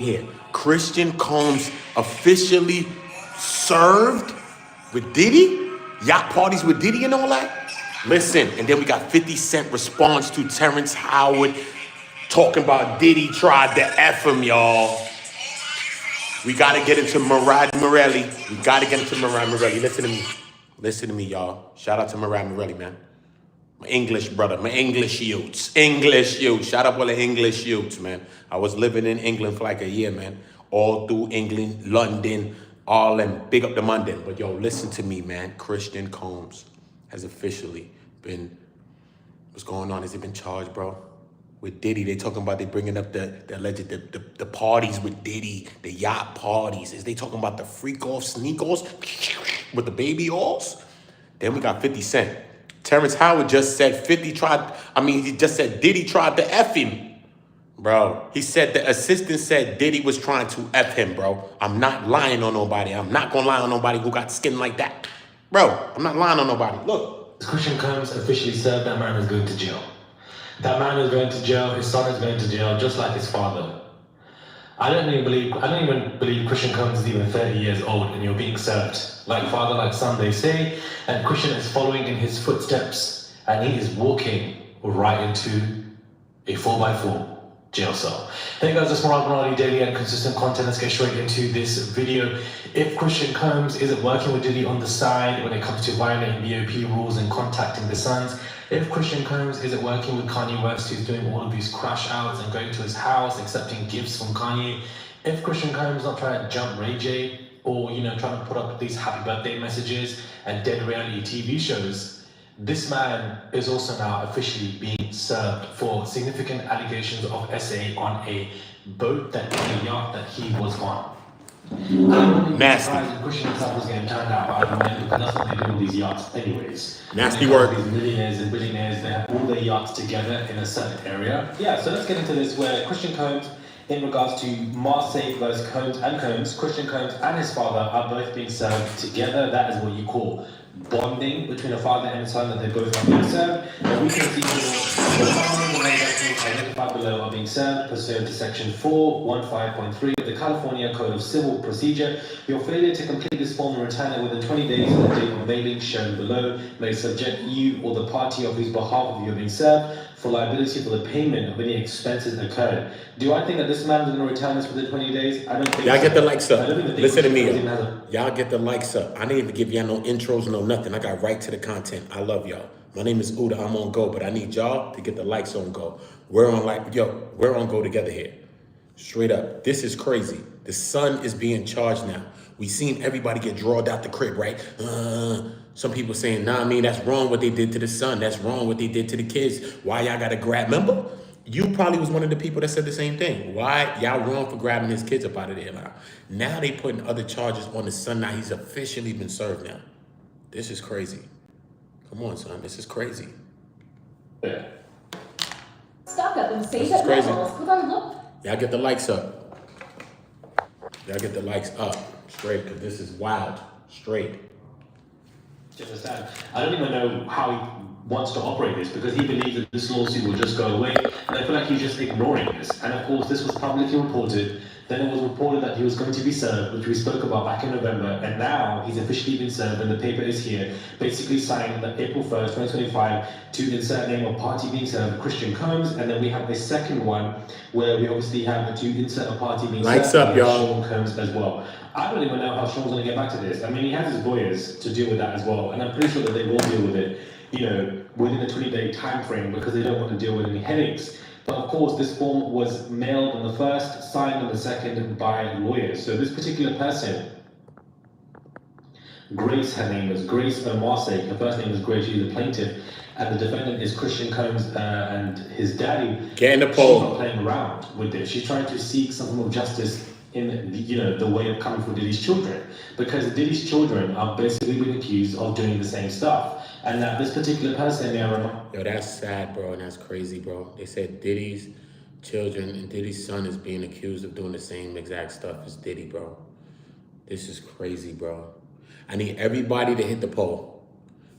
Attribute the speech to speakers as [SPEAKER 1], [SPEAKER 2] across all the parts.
[SPEAKER 1] here. Christian Combs officially served with Diddy? Yacht parties with Diddy and all that? Listen, and then we got 50 Cent response to Terrence Howard talking about Diddy tried to F him, y'all. We gotta get into Murad Morelli. We gotta get into Murad Morelli. Listen to me. Listen to me, y'all. Shout out to Murad Morelli, man. My English brother, my English youths. English youths. Shout out all the English youths, man. I was living in England for like a year, man. All through England, London, all them. Big up the London. But yo, listen to me, man. Christian Combs has officially been, what's going on? Has he been charged, bro? With Diddy, they talking about they bringing up the alleged, the parties with Diddy, the yacht parties. Is they talking about the freak off sneak offs with the baby alls? Then we got 50 Cent. Terrence Howard just said he just said Diddy tried to F him. Bro, he said the assistant said Diddy was trying to F him, bro. I'm not lying on nobody. I'm not gonna lie on nobody who got skin like that. Bro, I'm not lying on nobody. Look.
[SPEAKER 2] Christian Combs officially served. That man is going to jail. That man is going to jail. His son is going to jail, just like his father. I don't even believe Christian Combs is even 30 years old and you're being served. Like father, like son, they say. And Christian is following in his footsteps and he is walking right into a 4x4 jail cell. Hey guys, it's Morad daily and consistent content. Let's get straight into this video. If Christian Combs isn't working with Diddy on the side when it comes to violating BOP rules and contacting the sons, if Christian Combs isn't working with Kanye West, who's doing all of these crash outs and going to his house, accepting gifts from Kanye, if Christian Combs not trying to jump Ray J or, trying to put up these happy birthday messages and dead reality TV shows, this man is also now officially being served for significant allegations of SA on a boat that a yacht that he was on.
[SPEAKER 1] Nasty.
[SPEAKER 2] Christian himself was getting turned out by other men because that's what they do on these yachts anyways.
[SPEAKER 1] Nasty work.
[SPEAKER 2] These millionaires and billionaires, they have all their yachts together in a certain area. Yeah, so let's get into this where Christian Combs, in regards to Marseille versus Combs, Christian Combs and his father are both being served together. That is what you call bonding between a father and a son, that they both are being served. And we can see the following ways identified below are being served pursuant to section 415.3 of the California Code of Civil Procedure. Your failure to complete this form and return it within 20 days of the date of mailing shown below may subject you or the party of whose behalf you are being served for liability for the payment of any expenses incurred. Do I think that this man is going to return this within 20 days? I don't think
[SPEAKER 1] Y'all
[SPEAKER 2] so.
[SPEAKER 1] get the likes up. Listen to me.
[SPEAKER 2] Y'all.
[SPEAKER 1] Y'all get the likes up. I didn't even give y'all no intros, no nothing. I got right to the content. I love y'all. My name is Uda. I'm on go, but I need y'all to get the likes on go. We're on go together here. Straight up. This is crazy. The son is being charged now. We seen everybody get drawed out the crib, right? Some people saying, that's wrong what they did to the son. That's wrong what they did to the kids. Why y'all gotta grab? Remember? You probably was one of the people that said the same thing. Why y'all wrong for grabbing his kids up out of there? Now they putting other charges on the son. Now he's officially been served now. This is crazy. Come on, son. This is crazy.
[SPEAKER 2] Yeah.
[SPEAKER 3] Stock up and save
[SPEAKER 1] This is
[SPEAKER 3] at
[SPEAKER 1] crazy.
[SPEAKER 3] levels with our look.
[SPEAKER 1] Y'all get the likes up. Y'all get the likes up. Straight, because this is wild. Straight.
[SPEAKER 2] Just understand. I don't even know how he wants to operate this because he believes that this lawsuit will just go away, and I feel like he's just ignoring this. And of course, this was publicly reported. Then it was reported that he was going to be served, which we spoke about back in November, and now he's officially been served, and the paper is here, basically saying that April 1st, 2025, to insert name of party being served, Christian Combs, and then we have a second one where we obviously have to insert a party being
[SPEAKER 1] Likes
[SPEAKER 2] served,
[SPEAKER 1] up, y'all.
[SPEAKER 2] Sean Combs as well. I don't even know how Sean's going to get back to this. I mean, he has his lawyers to deal with that as well, and I'm pretty sure that they will deal with it, within a 20-day time frame because they don't want to deal with any headaches. But of course, this form was mailed on the 1st, signed on the 2nd by lawyers. So this particular person, Grace, her name is Grace Marseille. Her first name is Grace. She's the plaintiff, and the defendant is Christian Combs and his daddy.
[SPEAKER 1] Get in the
[SPEAKER 2] She's
[SPEAKER 1] poll.
[SPEAKER 2] not playing around with this. She's trying to seek some form of justice in the way of coming for Diddy's children, because Diddy's children are basically being accused of doing the same stuff, and that this particular person,
[SPEAKER 1] Yo, that's sad, bro, and that's crazy, bro. They said Diddy's children and Diddy's son is being accused of doing the same exact stuff as Diddy, bro. This is crazy, bro. I need everybody to hit the poll.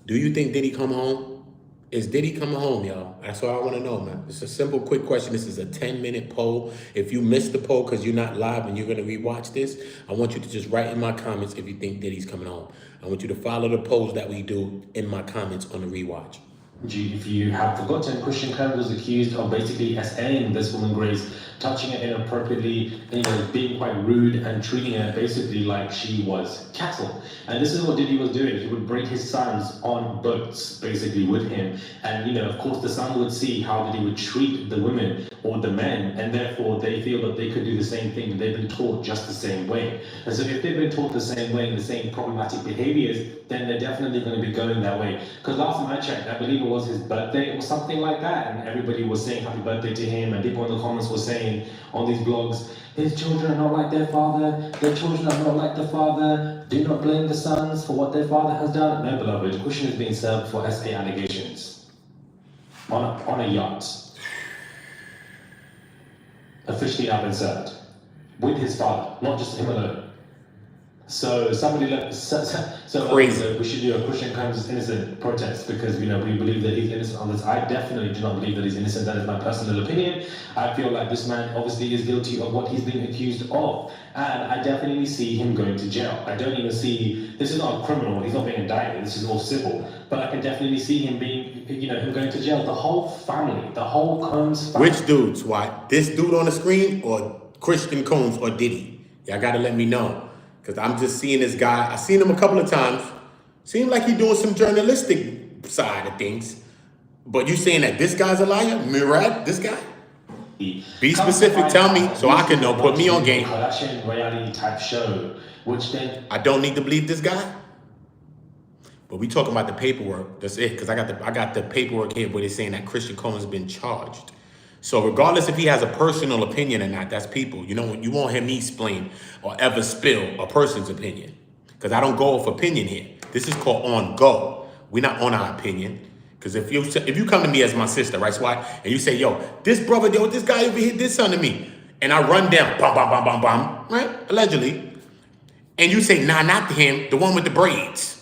[SPEAKER 1] Do you think Diddy come home? Is Diddy coming home, y'all? That's all I want to know, man. It's a simple, quick question. This is a 10-minute poll. If you missed the poll because you're not live and you're going to rewatch this, I want you to just write in my comments if you think Diddy's coming home. I want you to follow the polls that we do in my comments on the rewatch.
[SPEAKER 2] If you have forgotten, Christian Combs was accused of basically SAing this woman Grace, touching her inappropriately, and being quite rude and treating her basically like she was cattle. And this is what Diddy was doing. He would bring his sons on boats basically with him, and of course the son would see how Diddy would treat the women or the men, and therefore they feel that they could do the same thing. They've been taught just the same way, and so if they've been taught the same way and the same problematic behaviors, then they're definitely going to be going that way. Because last time I checked, I believe it was his birthday or something like that, and everybody was saying happy birthday to him, and people in the comments were saying on these blogs, his children are not like their father, their children are not like the father, do not blame the sons for what their father has done. No, beloved, Christian is being served for SA allegations on a yacht. Officially have been served with his father, not just him alone. So somebody
[SPEAKER 1] Crazy.
[SPEAKER 2] we should do a Christian Combs is innocent protest because we believe that he's innocent on this. I definitely do not believe that he's innocent. That is my personal opinion. I feel like this man obviously is guilty of what he's being accused of, and I definitely see him going to jail. I don't even see this is not a criminal. He's not being indicted. This is all civil. But I can definitely see him being, him going to jail. The whole family, the whole Combs family.
[SPEAKER 1] Which dudes? Why? This dude on the screen or Christian Combs or Diddy? Y'all got to let me know. Because I'm just seeing this guy. I've seen him a couple of times. Seems like he's doing some journalistic side of things. But you saying that this guy's a liar? Murad, this guy? Be specific, tell me, so I can know. Put me on game.
[SPEAKER 2] Kardashian reality type show, which then
[SPEAKER 1] I don't need to believe this guy. But we talking about the paperwork. That's it. Because I got the paperwork here where they're saying that Christian Combs has been charged. So regardless if he has a personal opinion or not, that's people. You won't hear me explain or ever spill a person's opinion. Because I don't go off opinion here. This is called on go. We're not on our opinion. Because if you come to me as my sister, right, Swat, and you say, yo, this guy over here did something to me. And I run down, bam, bam, bam, bam, bam, right, allegedly. And you say, nah, not him, the one with the braids.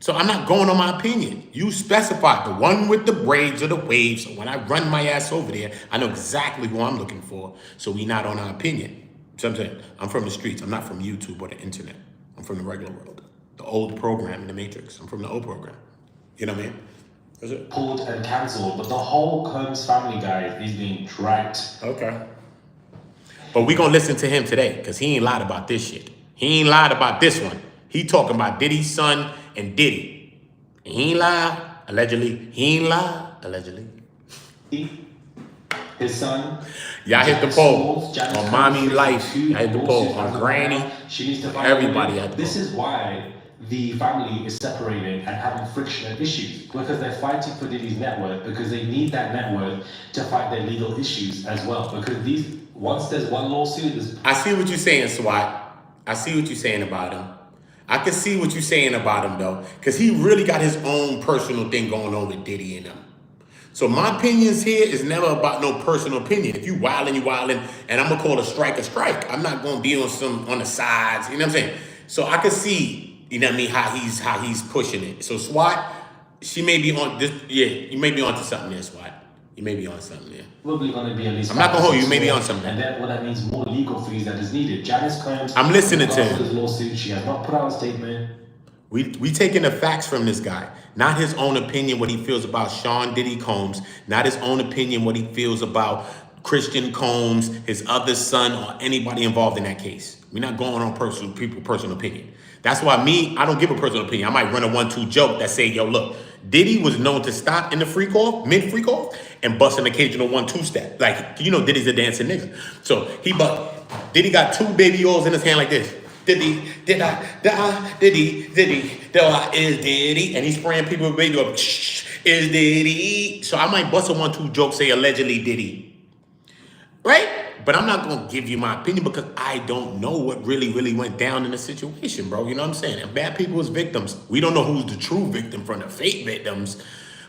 [SPEAKER 1] So I'm not going on my opinion. You specify the one with the braids or the waves. So when I run my ass over there, I know exactly who I'm looking for. So we not on our opinion. So I'm saying, I'm from the streets. I'm not from YouTube or the internet. I'm from the regular world. The old program in the Matrix. I'm from the old program. You know what I mean? That's it.
[SPEAKER 2] pulled and cancelled, but the whole Combs family, guys, is being dragged.
[SPEAKER 1] Okay. But we gonna listen to him today, because he ain't lied about this shit. He ain't lied about this one. He talking about Diddy's son and Diddy. He ain't lied, allegedly. He ain't lied, allegedly.
[SPEAKER 2] His son.
[SPEAKER 1] Y'all hit the poll on Mommy Life. Y'all hit the poll on Granny.
[SPEAKER 2] She needs to find
[SPEAKER 1] Everybody had the
[SPEAKER 2] This
[SPEAKER 1] poll.
[SPEAKER 2] is why the family is separated and having friction and issues, because they're fighting for Diddy's net worth, because they need that net worth to fight their legal issues as well. Because once there's one lawsuit,
[SPEAKER 1] I see what you're saying, Swat. I see what you're saying about him. I can see what you're saying about him, though, because he really got his own personal thing going on with Diddy and him. So my opinions here is never about no personal opinion. If you wildin', and I'm gonna call a strike. I'm not gonna be on the sides. You know what I'm saying? So I can see, you know what I mean, how he's pushing it. So SWAT, she may be on this. Yeah, you may be onto something there, SWAT. You may be on something there.
[SPEAKER 2] probably going to be at least.
[SPEAKER 1] I'm not gonna hold you. You may be on something.
[SPEAKER 2] And then what that means, more legal fees that is needed. Janice Combs.
[SPEAKER 1] I'm listening to him.
[SPEAKER 2] This lawsuit, she has not put out a statement.
[SPEAKER 1] We taking the facts from this guy, not his own opinion, what he feels about Sean Diddy Combs, not his own opinion, what he feels about Christian Combs, his other son, or anybody involved in that case. We're not going on personal opinion. That's why I don't give a personal opinion. I might run a 1-2 joke that say, yo, look, Diddy was known to stop in the mid-freak off, and bust an occasional 1-2 step. Like, Diddy's a dancing nigga. So Diddy got 2 baby oils in his hand like this. Diddy, is Diddy, and he's spraying people with baby oil. Is Diddy. So I might bust a 1-2 joke, say allegedly Diddy, right? But I'm not gonna give you my opinion because I don't know what really went down in the situation, bro. You know what I'm saying? And bad people is victims. We don't know who's the true victim from the fake victims,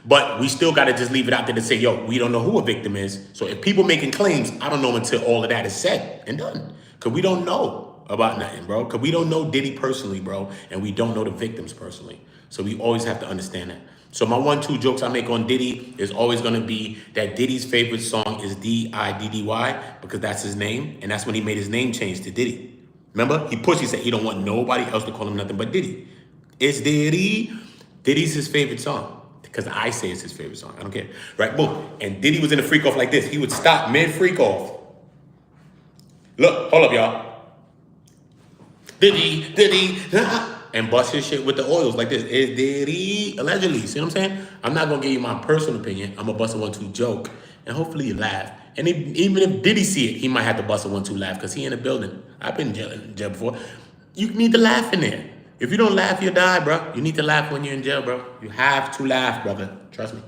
[SPEAKER 1] but we still gotta just leave it out there to say, yo, we don't know who a victim is. So if people making claims, I don't know until all of that is said and done, because we don't know about nothing, bro. Because we don't know Diddy personally, bro, and we don't know the victims personally. So we always have to understand that. So my 1-2 jokes I make on Diddy is always gonna be that Diddy's favorite song is D-I-D-D-Y because that's his name, and that's when he made his name change to Diddy. Remember? He said he don't want nobody else to call him nothing but Diddy. It's Diddy. Diddy's his favorite song because I say it's his favorite song. I don't care. Right? Boom. And Diddy was in a freak off like this. He would stop mid freak off. Look, hold up, y'all. Diddy, and bust his shit with the oils like this. It's Diddy, allegedly. See what I'm saying? I'm not gonna give you my personal opinion. I'm gonna bust a 1-2 joke, and hopefully you laugh. And even if Diddy see it, he might have to bust a 1-2 laugh because he in the building. I've been in jail before. You need to laugh in there. If you don't laugh, you die, bro. You need to laugh when you're in jail, bro. You have to laugh, brother. Trust me.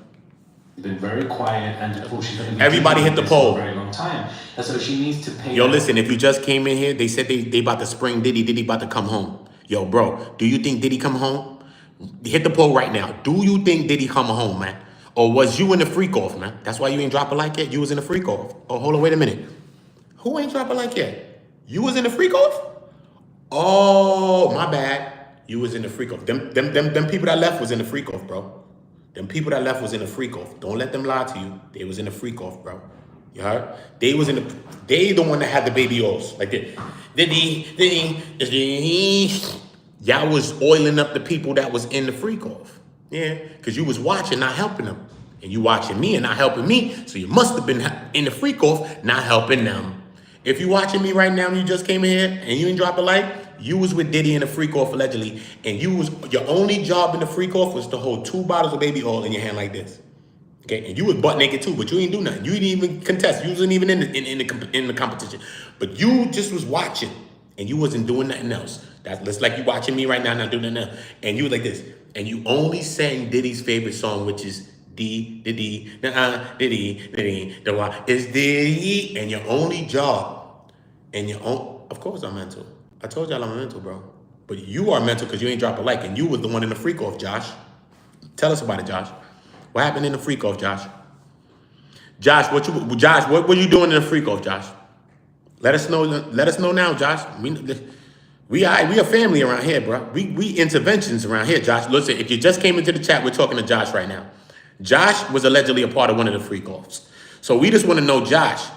[SPEAKER 2] Been very quiet, and she's been
[SPEAKER 1] Everybody hit the poll.
[SPEAKER 2] for a very long time, and so she needs to pay.
[SPEAKER 1] Yo, listen, if you just came in here, they said they about to spring Diddy. Diddy about to come home. Yo, bro, do you think Diddy come home? Hit the poll right now. Do you think Diddy come home, man? Or was you in the freak off, man? That's why you ain't drop a like yet? You was in the freak off. Oh, hold on, wait a minute. Who ain't drop a like yet? You was in the freak off? Oh, my bad. You was in the freak off. Them people that left was in the freak off, bro. Them people that left was in the freak off. Don't let them lie to you. They was in the freak off, bro. You heard? They the one that had the baby oils. Like that. Diddy. Y'all was oiling up the people that was in the freak off. Yeah. Because you was watching, not helping them. And you watching me and not helping me. So you must have been in the freak off, not helping them. If you watching me right now and you just came in here and you didn't drop a like, you was with Diddy in the freak off allegedly, and your only job in the freak off was to hold 2 bottles of baby oil in your hand like this. Okay, and you was butt naked too, but you ain't do nothing. You didn't even contest. You wasn't even in the competition. But you just was watching, and you wasn't doing nothing else. That's like you watching me right now, not doing nothing else. And you was like this, and you only sang Diddy's favorite song, which is Diddy, the why is Diddy, and your only job, of course I'm mental. I told y'all I'm mental, bro. But you are mental because you ain't drop a like, and you was the one in the freak off, Josh. Tell us about it, Josh. What happened in the freak off, Josh? Josh, what were you doing in the freak off, Josh? Let us know now, Josh. We a family around here, bro. We interventions around here, Josh. Listen, if you just came into the chat, we're talking to Josh right now. Josh was allegedly a part of one of the freak offs. So we just want to know, Josh,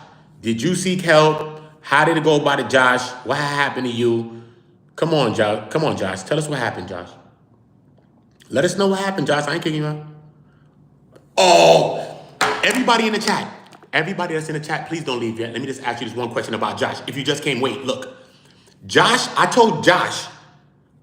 [SPEAKER 1] did you seek help? How did it go about it, Josh? What happened to you? Come on, Josh. Tell us what happened, Josh. Let us know what happened, Josh. I ain't kicking you out. Oh, everybody in the chat. Everybody that's in the chat, please don't leave yet. Let me just ask you this one question about Josh. If you just came, wait, look. Josh, I told Josh.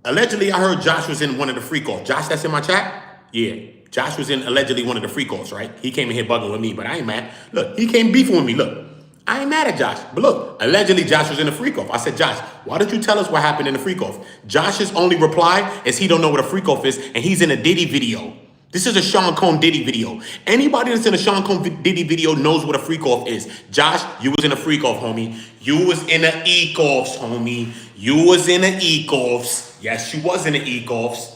[SPEAKER 1] Allegedly, I heard Josh was in one of the freak offs. Josh, that's in my chat? Yeah. Josh was in allegedly one of the freak offs, right? He came in here bugging with me, but I ain't mad. Look, he came beefing with me. Look. I ain't mad at Josh, but look, allegedly Josh was in a freak off. I said, Josh, why don't you tell us what happened in the freak off? Josh's only reply is he don't know what a freak off is, and he's in a Diddy video. This is a Sean Combs Diddy video. Anybody that's in a Sean Combs Diddy video knows what a freak off is. Josh, you was in a freak off, homie. You was in a e-offs, homie. You was in a e-offs. Yes, you was in a e-offs.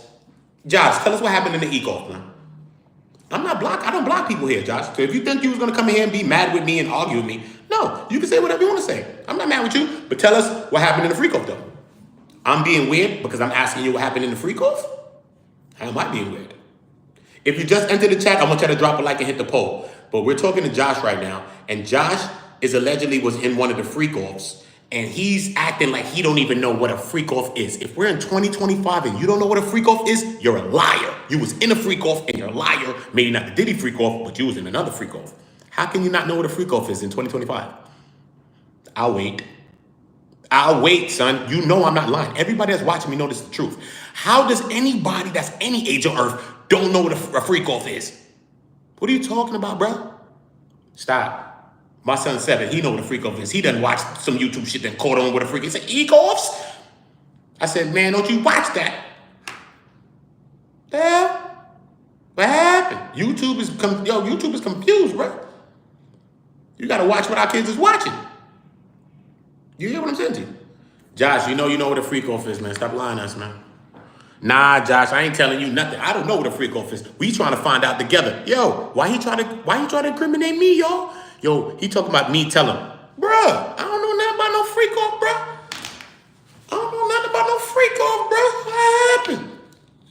[SPEAKER 1] Josh, tell us what happened in the e-off, man. I don't block people here, Josh. So if you think you was gonna come in here and be mad with me and argue with me, no, you can say whatever you want to say. I'm not mad with you, but tell us what happened in the freak off though. I'm being weird because I'm asking you what happened in the freak off? How am I being weird? If you just entered the chat, I want you to drop a like and hit the poll. But we're talking to Josh right now, and Josh is allegedly was in one of the freak offs, and he's acting like he don't even know what a freak off is. If we're in 2025 and you don't know what a freak off is, you're a liar. You was in a freak off and you're a liar. Maybe not the Diddy freak off, but you was in another freak off. How can you not know what a freak off is in 2025? I'll wait, son. You know I'm not lying. Everybody that's watching me know this is the truth. How does anybody that's any age of earth don't know what a freak off is? What are you talking about, bro? Stop. My son's 7. He know what a freak off is. He done watched some YouTube shit then caught on with a freak. He said, e-offs? I said, man, don't you watch that? Yeah. What happened? YouTube is confused, bro. You gotta watch what our kids is watching. You hear what I'm saying to you? Josh, you know what a freak off is, man. Stop lying to us, man. Nah, Josh, I ain't telling you nothing. I don't know what a freak off is. We trying to find out together. Yo, why he try to incriminate me, y'all? Yo, he talking about me telling him, bruh, I don't know nothing about no freak off, bruh. I don't know nothing about no freak off, bruh. What happened?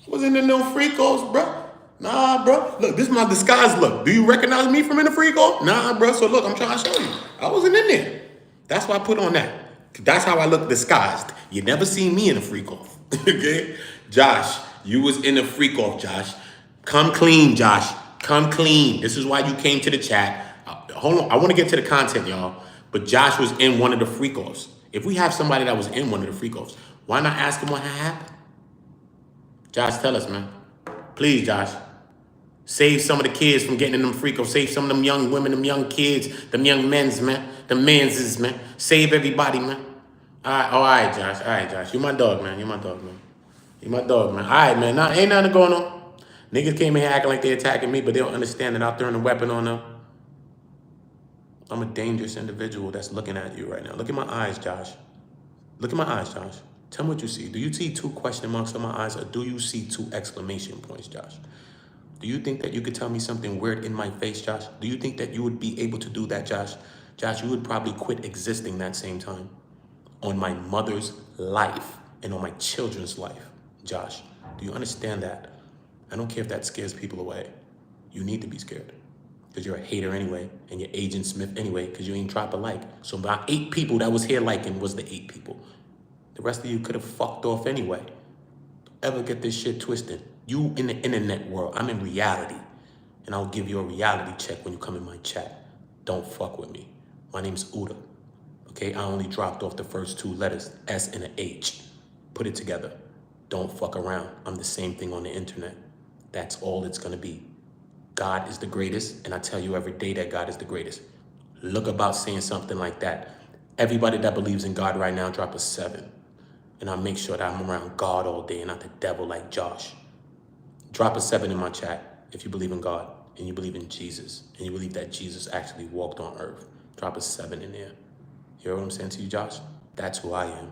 [SPEAKER 1] Wasn't in no freak offs, bruh. Nah, bro. Look, this is my disguise look. Do you recognize me from in the freak off? Nah, bro. So look, I'm trying to show you. I wasn't in there. That's why I put on that. That's how I look disguised. You never seen me in a freak off. Okay? Josh, you was in a freak off, Josh. Come clean, Josh. Come clean. This is why you came to the chat. Hold on. I want to get to the content, y'all. But Josh was in one of the freak offs. If we have somebody that was in one of the freak offs, why not ask him what happened? Josh, tell us, man. Please, Josh. Save some of the kids from getting in them freak offs. Save some of them young women, them young kids, them young men's, man. The men's, man. Save everybody, man. All right, Josh. All right, Josh. You my dog, man. You my dog, man. You my dog, man. All right, man. Nah, ain't nothing going on. Niggas came in here acting like they attacking me, but they don't understand that I'm throwing a weapon on them. I'm a dangerous individual that's looking at you right now. Look at my eyes, Josh. Look at my eyes, Josh. Tell me what you see. Do you see 2 question marks on my eyes, or do you see 2 exclamation points, Josh? Do you think that you could tell me something weird in my face, Josh? Do you think that you would be able to do that, Josh? Josh, you would probably quit existing that same time. On my mother's life and on my children's life, Josh. Do you understand that? I don't care if that scares people away. You need to be scared. Because you're a hater anyway, and you're Agent Smith anyway, because you ain't drop a like. So about 8 people that was here liking was the 8 people. The rest of you could have fucked off anyway. Don't ever get this shit twisted. You in the internet world, I'm in reality. And I'll give you a reality check when you come in my chat. Don't fuck with me. My name's Uda. Okay, I only dropped off the first 2 letters, S and an H. Put it together. Don't fuck around. I'm the same thing on the internet. That's all it's gonna be. God is the greatest, and I tell you every day that God is the greatest. Look about saying something like that. Everybody that believes in God right now, drop a 7. And I'll make sure that I'm around God all day and not the devil like Josh. Drop a 7 in my chat if you believe in God and you believe in Jesus and you believe that Jesus actually walked on earth. Drop a 7 in there. You hear what I'm saying to you, Josh? That's who I am.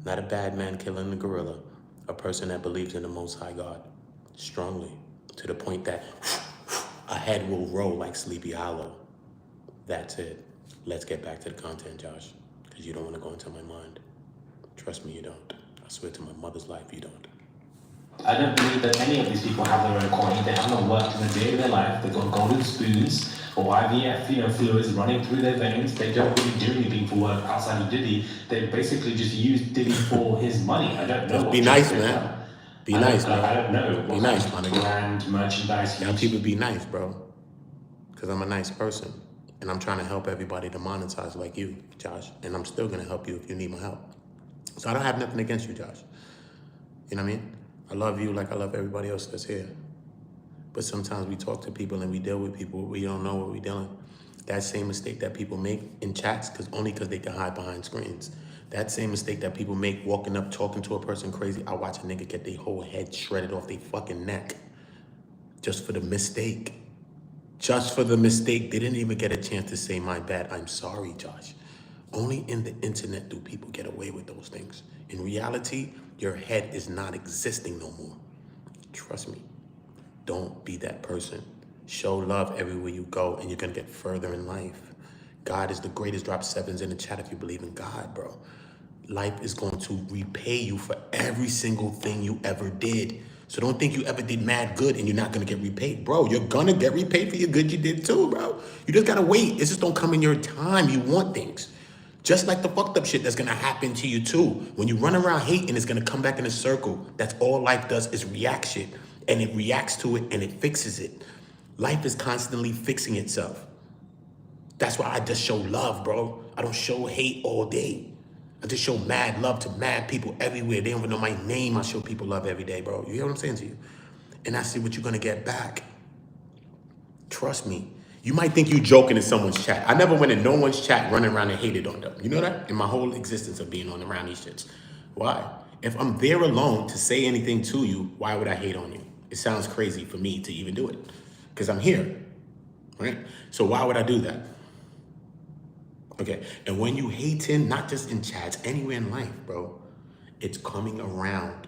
[SPEAKER 1] Not a bad man killing the gorilla. A person that believes in the Most High God strongly, to the point that a head will roll like Sleepy Hollow. That's it. Let's get back to the content, Josh, because you don't want to go into my mind. Trust me, you don't. I swear to my mother's life, you don't.
[SPEAKER 2] I don't believe that any of these people have their own coin. They haven't worked in a day of their life. They've got golden spoons or IVF, fluids running through their veins. They don't really do anything for work outside of Diddy. They basically just use Diddy for his money. I don't know.
[SPEAKER 1] Be nice, man. Be nice, bro.
[SPEAKER 2] I don't know.
[SPEAKER 1] Be nice, my nigga.
[SPEAKER 2] Brand merchandise.
[SPEAKER 1] Y'all people be nice, bro. Because I'm a nice person. And I'm trying to help everybody to monetize like you, Josh. And I'm still going to help you if you need my help. So I don't have nothing against you, Josh. You know what I mean? I love you like I love everybody else that's here. But sometimes we talk to people and we deal with people, we don't know what we're dealing. That same mistake that people make in chats, only because they can hide behind screens. That same mistake that people make walking up, talking to a person crazy. I watch a nigga get their whole head shredded off their fucking neck. Just for the mistake. Just for the mistake. They didn't even get a chance to say, my bad, I'm sorry, Josh. Only in the internet do people get away with those things. In reality, your head is not existing no more. Trust me. Don't be that person. Show love everywhere you go and you're gonna get further in life. God is the greatest. Drop 7s in the chat if you believe in God, bro. Life is going to repay you for every single thing you ever did. So don't think you ever did mad good and you're not gonna get repaid. Bro, you're gonna get repaid for your good you did too, bro. You just gotta wait. It just don't come in your time. You want things. Just like the fucked up shit that's gonna happen to you too. When you run around hating, it's gonna come back in a circle. That's all life does is react shit. And it reacts to it and it fixes it. Life is constantly fixing itself. That's why I just show love, bro. I don't show hate all day. I just show mad love to mad people everywhere. They don't even know my name. I show people love every day, bro. You hear what I'm saying to you? And I see what you're gonna get back. Trust me. You might think you joking in someone's chat. I never went in no one's chat running around and hated on them. You know that? In my whole existence of being on around these shits. Why? If I'm there alone to say anything to you, why would I hate on you? It sounds crazy for me to even do it. Because I'm here, right? So why would I do that? Okay, and when you hating, not just in chats, anywhere in life, bro, it's coming around.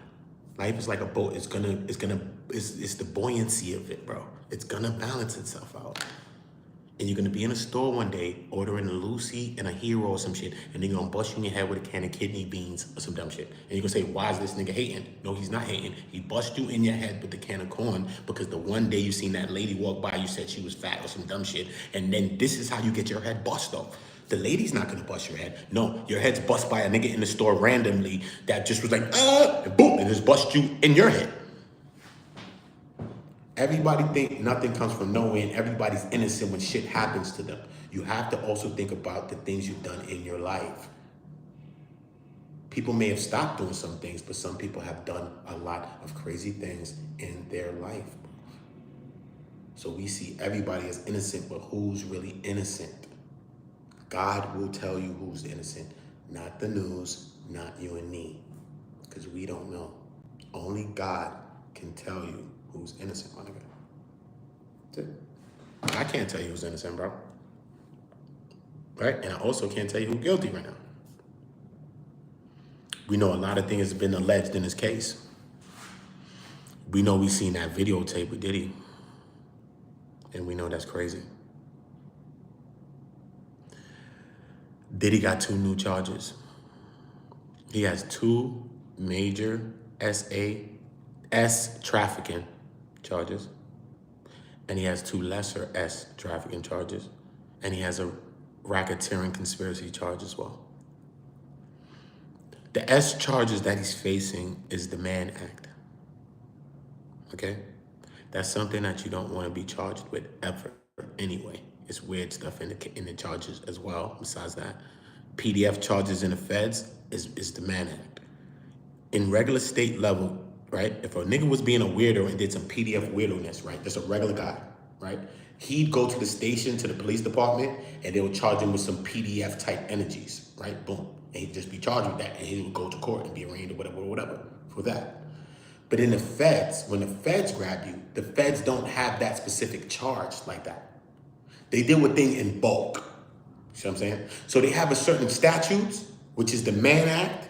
[SPEAKER 1] Life is like a boat. It's the buoyancy of it, bro. It's gonna balance itself out. And you're gonna be in a store one day ordering a Lucy and a Hero or some shit, and they're gonna bust you in your head with a can of kidney beans or some dumb shit. And you're gonna say, why is this nigga hating? No, he's not hating. He bust you in your head with the can of corn because the one day you seen that lady walk by, you said she was fat or some dumb shit. And then this is how you get your head bust off. The lady's not gonna bust your head. No, your head's bust by a nigga in the store randomly that just was like, and boom, and just bust you in your head. Everybody think nothing comes from nowhere and everybody's innocent when shit happens to them. You have to also think about the things you've done in your life. People may have stopped doing some things, but some people have done a lot of crazy things in their life. So we see everybody as innocent, but who's really innocent? God will tell you who's innocent, not the news, not you and me, because we don't know. Only God can tell you who's innocent, my nigga. That's it. I can't tell you who's innocent, bro. Right? And I also can't tell you who's guilty right now. We know a lot of things have been alleged in this case. We know we seen that videotape with Diddy. And we know that's crazy. Diddy got 2 new charges. He has 2 major S trafficking charges, and he has 2 lesser S trafficking charges, and he has a racketeering conspiracy charge as well. The S charges that he's facing is the Mann Act. Okay? That's something that you don't want to be charged with ever anyway. It's weird stuff in the charges as well. Besides that, PDF charges in the feds is the Mann Act. In regular state level, right? If a nigga was being a weirdo and did some PDF weirdo-ness, right? Just a regular guy, right? He'd go to the station, to the police department, and they would charge him with some PDF type energies, right? Boom. And he'd just be charged with that. And he would go to court and be arraigned or whatever for that. But in the feds, when the feds grab you, the feds don't have that specific charge like that. They deal with things in bulk. You see what I'm saying? So they have a certain statutes, which is the Mann Act,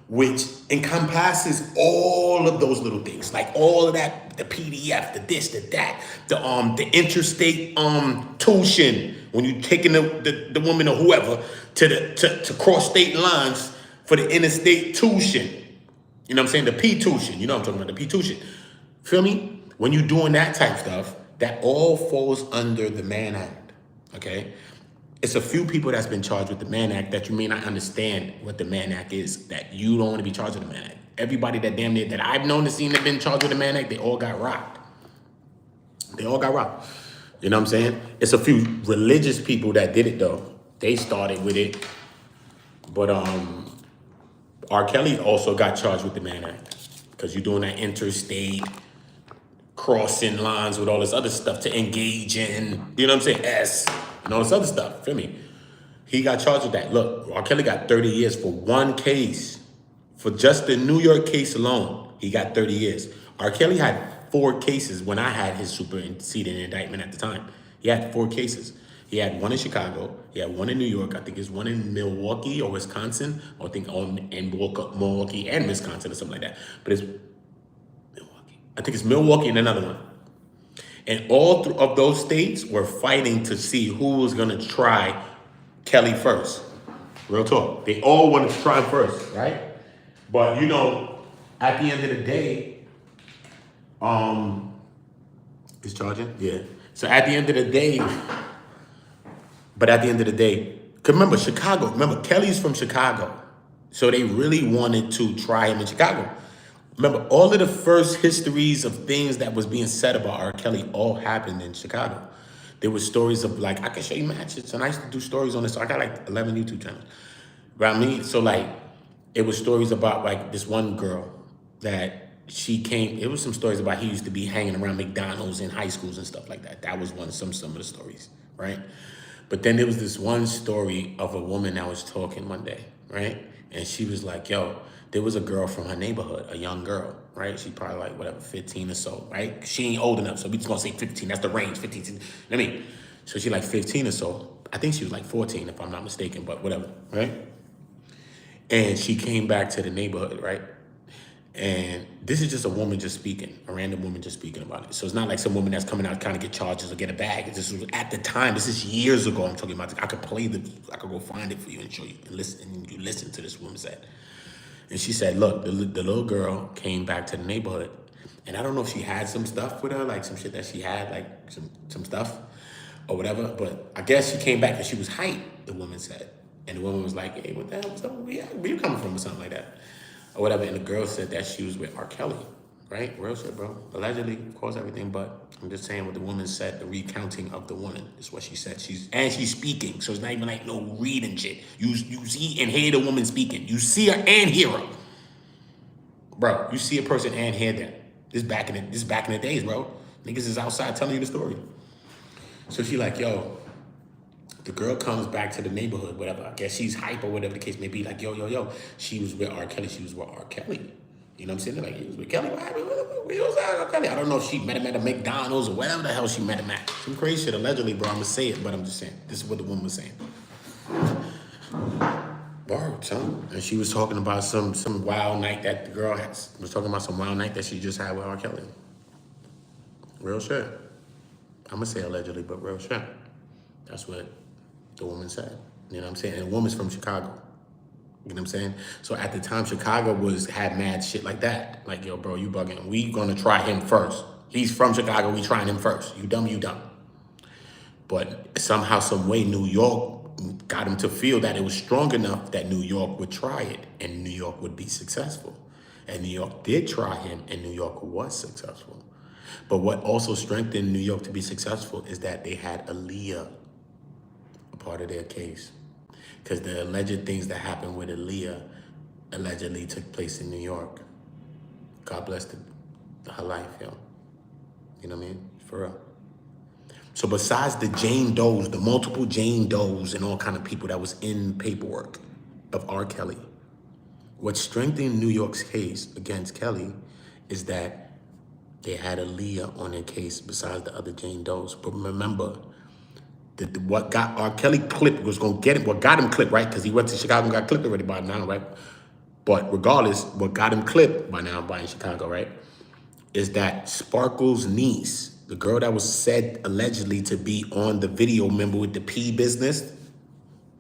[SPEAKER 1] which encompasses all of those little things, like all of that, the PDF, the this, the that, the interstate tuition, when you taking the woman or whoever to cross state lines for the interstate tuition. You know what I'm saying? The P tuition. You know what I'm talking about, the P tuition. Feel me? When you're doing that type stuff, that all falls under the Mann Act. Okay? It's a few people that's been charged with the Mann Act that you may not understand what the Mann Act is, that you don't want to be charged with the Mann Act. Everybody that damn near that I've known to see that been charged with the Mann Act, they all got rocked. They all got rocked. You know what I'm saying? It's a few religious people that did it though. They started with it. But R. Kelly also got charged with the Mann Act because you're doing that interstate crossing lines with all this other stuff to engage in, you know what I'm saying, S, and all this other stuff, feel me? He got charged with that. Look, R. Kelly got 30 years for one case. For just the New York case alone, he got 30 years. R. Kelly had 4 cases when I had his superseding indictment at the time. He had 4 cases. He had one in Chicago, he had one in New York, I think there's one in Milwaukee or Wisconsin, or I think in Milwaukee and Wisconsin or something like that. But it's Milwaukee. I think it's Milwaukee and another one. And all of those states were fighting to see who was gonna try Kelly first. Real talk. They all wanted to try him first, right? But you know, at the end of the day, is charging? Yeah. So at the end of the day, cause remember Kelly's from Chicago. So they really wanted to try him in Chicago. Remember, all of the first histories of things that was being said about R. Kelly all happened in Chicago. There were stories of like, I can show you matches. And I used to do stories on this. So I got like 11 YouTube channels. But I mean, so like, it was stories about like this one girl that she came, it was some stories about he used to be hanging around McDonald's in high schools and stuff like that. That was some of the stories, right? But then there was this one story of a woman that was talking one day, right? And she was like, yo, there was a girl from her neighborhood, a young girl, right? She probably like, whatever, 15 or so, right? She ain't old enough, so we just gonna say 15. That's the range, 15. I mean, so she like 15 or so. I think she was like 14, if I'm not mistaken, but whatever, right? And she came back to the neighborhood, right? And this is just a woman just speaking, a random woman just speaking about it. So it's not like some woman that's coming out trying to get charges or get a bag. It's just at the time, this is years ago I'm talking about. I could I could go find it for you and show you and listen, and you listen to this woman said. And she said, look, the little girl came back to the neighborhood. And I don't know if she had some stuff with her, like some shit that she had, like some stuff or whatever. But I guess she came back and she was hyped, the woman said. And the woman was like, hey, what the hell? Where you coming from or something like that? Or whatever. And the girl said that she was with R. Kelly, right? Real shit, bro. Allegedly, of course, everything. But I'm just saying what the woman said, the recounting of the woman is what she said. She's speaking. So it's not even like no reading shit. You see and hear the woman speaking. You see her and hear her. Bro, you see a person and hear them. This back in the days, bro. Niggas is outside telling you the story. So she like, yo, the girl comes back to the neighborhood, whatever. I guess she's hype or whatever the case may be. Like, yo. She was with R. Kelly. She was with R. Kelly. You know what I'm saying? They're like, he was with Kelly. What happened? Where was R. Kelly? I don't know if she met him at a McDonald's or whatever the hell she met him at. Some crazy shit, allegedly, bro. I'm going to say it, but I'm just saying. This is what the woman was saying. Word, son. And she was talking about some wild night that the girl was talking about some wild night that she just had with R. Kelly. Real shit. I'm going to say allegedly, but real shit. That's what the woman said. You know what I'm saying? And the woman's from Chicago. You know what I'm saying? So at the time, Chicago had mad shit like that. Like, yo, bro, you bugging. We gonna try him first. He's from Chicago, we trying him first. You dumb. But somehow, some way, New York got him to feel that it was strong enough that New York would try it and New York would be successful. And New York did try him and New York was successful. But what also strengthened New York to be successful is that they had Aaliyah a part of their case. Because the alleged things that happened with Aaliyah allegedly took place in New York. God bless her life, yo. You know what I mean? For real. So besides the Jane Does, the multiple Jane Does and all kind of people that was in paperwork of R. Kelly, what strengthened New York's case against Kelly is that they had Aaliyah on their case besides the other Jane Does. But remember, what got R. Kelly clipped was going to get him, what got him clipped, right? Because he went to Chicago and got clipped already by now, right? But regardless, what got him clipped by now by in Chicago, right, is that Sparkle's niece, the girl that was said allegedly to be on the video, remember with the P business?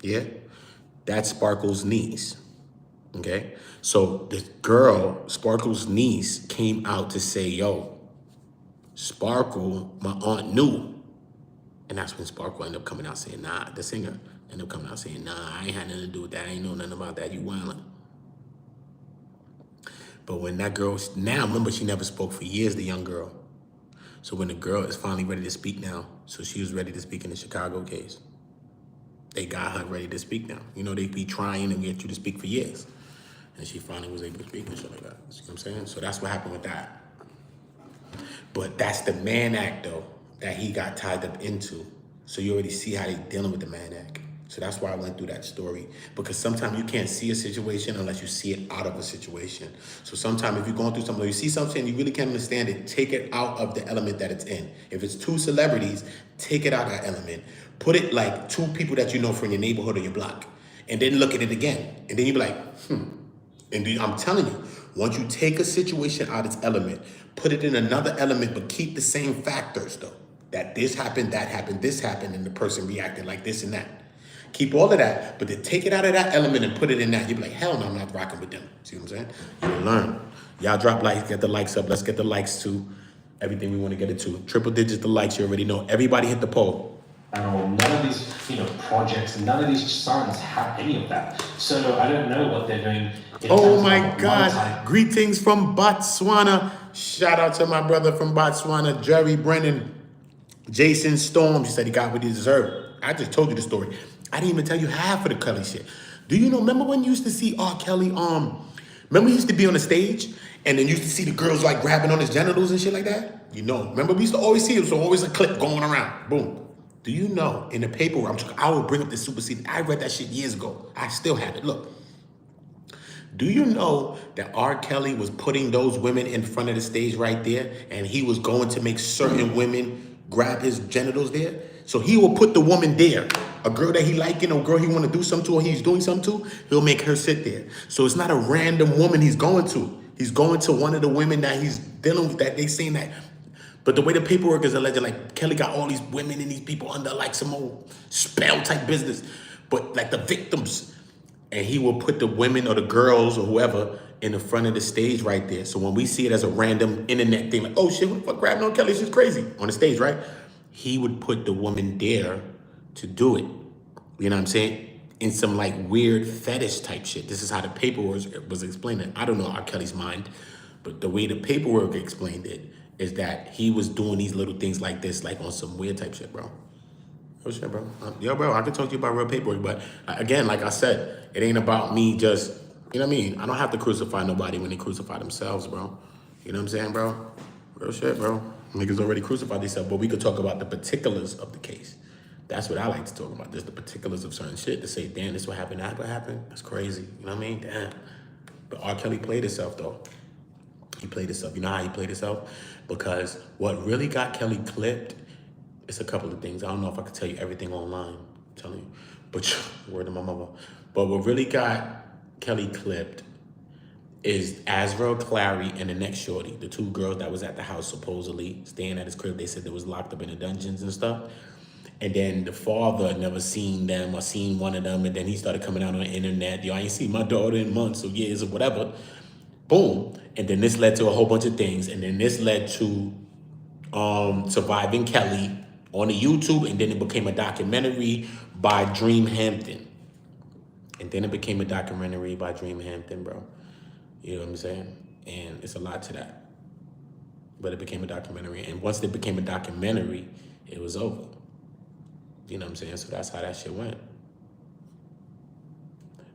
[SPEAKER 1] Yeah, that's Sparkle's niece, okay? So the girl, Sparkle's niece, came out to say, yo, Sparkle, my aunt knew. And that's when Sparkle ended up coming out saying, nah, the singer ended up coming out saying, nah, I ain't had nothing to do with that. I ain't know nothing about that. You wildin'. But when that girl, now remember, she never spoke for years, the young girl. So when the girl is finally ready to speak now, so she was ready to speak in the Chicago case. They got her ready to speak now. You know, they be trying and get you to speak for years. And she finally was able to speak and shit like that. See what I'm saying? So that's what happened with that. But that's the Mann Act, though, that he got tied up into. So you already see how they dealing with the Mann Act. So that's why I went through that story. Because sometimes you can't see a situation unless you see it out of a situation. So sometimes if you're going through something, or you see something you really can't understand it, take it out of the element that it's in. If it's two celebrities, take it out of that element. Put it like two people that you know from your neighborhood or your block. And then look at it again. And then you be like, And I'm telling you, once you take a situation out of its element, put it in another element, but keep the same factors, though. That this happened, that happened, this happened, and the person reacted like this and that. Keep all of that, but then take it out of that element and put it in that. You'll be like, hell no, I'm not rocking with them. See what I'm saying? You'll learn. Y'all drop likes, get the likes up. Let's get the likes to everything we want to get it to. Triple digits the likes, you already know. Everybody hit the poll.
[SPEAKER 2] None of these, projects, none of these songs have any of that. So I don't know what they're doing.
[SPEAKER 1] Oh my God. Greetings from Botswana. Shout out to my brother from Botswana, Jerry Brennan. Jason Storm, he said he got what he deserved. I just told you the story. I didn't even tell you half of the Kelly shit. Do you know, remember when you used to see R. Kelly, remember he used to be on the stage and then you used to see the girls like grabbing on his genitals and shit like that? You know, remember we used to always see it, so always a clip going around, boom. Do you know, in the paperwork, I would bring up the superseded, I read that shit years ago. I still have it, look. Do you know that R. Kelly was putting those women in front of the stage right there and he was going to make certain women grab his genitals there? So he will put the woman there. A girl that he liking, or a girl he want to do something to, or he's doing something to, he'll make her sit there. So it's not a random woman he's going to. He's going to one of the women that he's dealing with, that they saying that. But the way the paperwork is alleged, like Kelly got all these women and these people under like some old spell type business, but like the victims. And he will put the women or the girls or whoever in the front of the stage right there. So when we see it as a random internet thing, like, oh shit, what the fuck grabbing on Kelly? She's crazy on the stage, right? He would put the woman there to do it. You know what I'm saying? In some like weird fetish type shit. This is how the paperwork was explaining. I don't know R. Kelly's mind, but the way the paperwork explained it is that he was doing these little things like this, like on some weird type shit, bro. Oh shit, bro. Yo, bro, I can talk to you about real paperwork, but again, like I said, it ain't about me just, you know what I mean? I don't have to crucify nobody when they crucify themselves, bro. You know what I'm saying, bro? Real shit, bro. Niggas already crucified themselves, but we could talk about the particulars of the case. That's what I like to talk about, just the particulars of certain shit, to say, damn, this what happened, that what happened. That's crazy, you know what I mean? Damn. But R. Kelly played himself, though. He played himself. You know how he played himself? Because what really got Kelly clipped, it's a couple of things. I don't know if I can tell you everything online. I'm telling you. But word of my mother. But what really got Kelly clipped is Azrael Clary and the next shorty, the two girls that was at the house supposedly staying at his crib. They said they was locked up in the dungeons and stuff. And then the father never seen them or seen one of them. And then he started coming out on the internet. Yo, I ain't seen my daughter in months or years or whatever. Boom. And then this led to a whole bunch of things. And then this led to Surviving Kelly on the YouTube. And then it became a documentary by Dream Hampton. And then it became a documentary by Dream Hampton, bro. You know what I'm saying? And it's a lot to that. But it became a documentary. And once it became a documentary, it was over. You know what I'm saying? So that's how that shit went.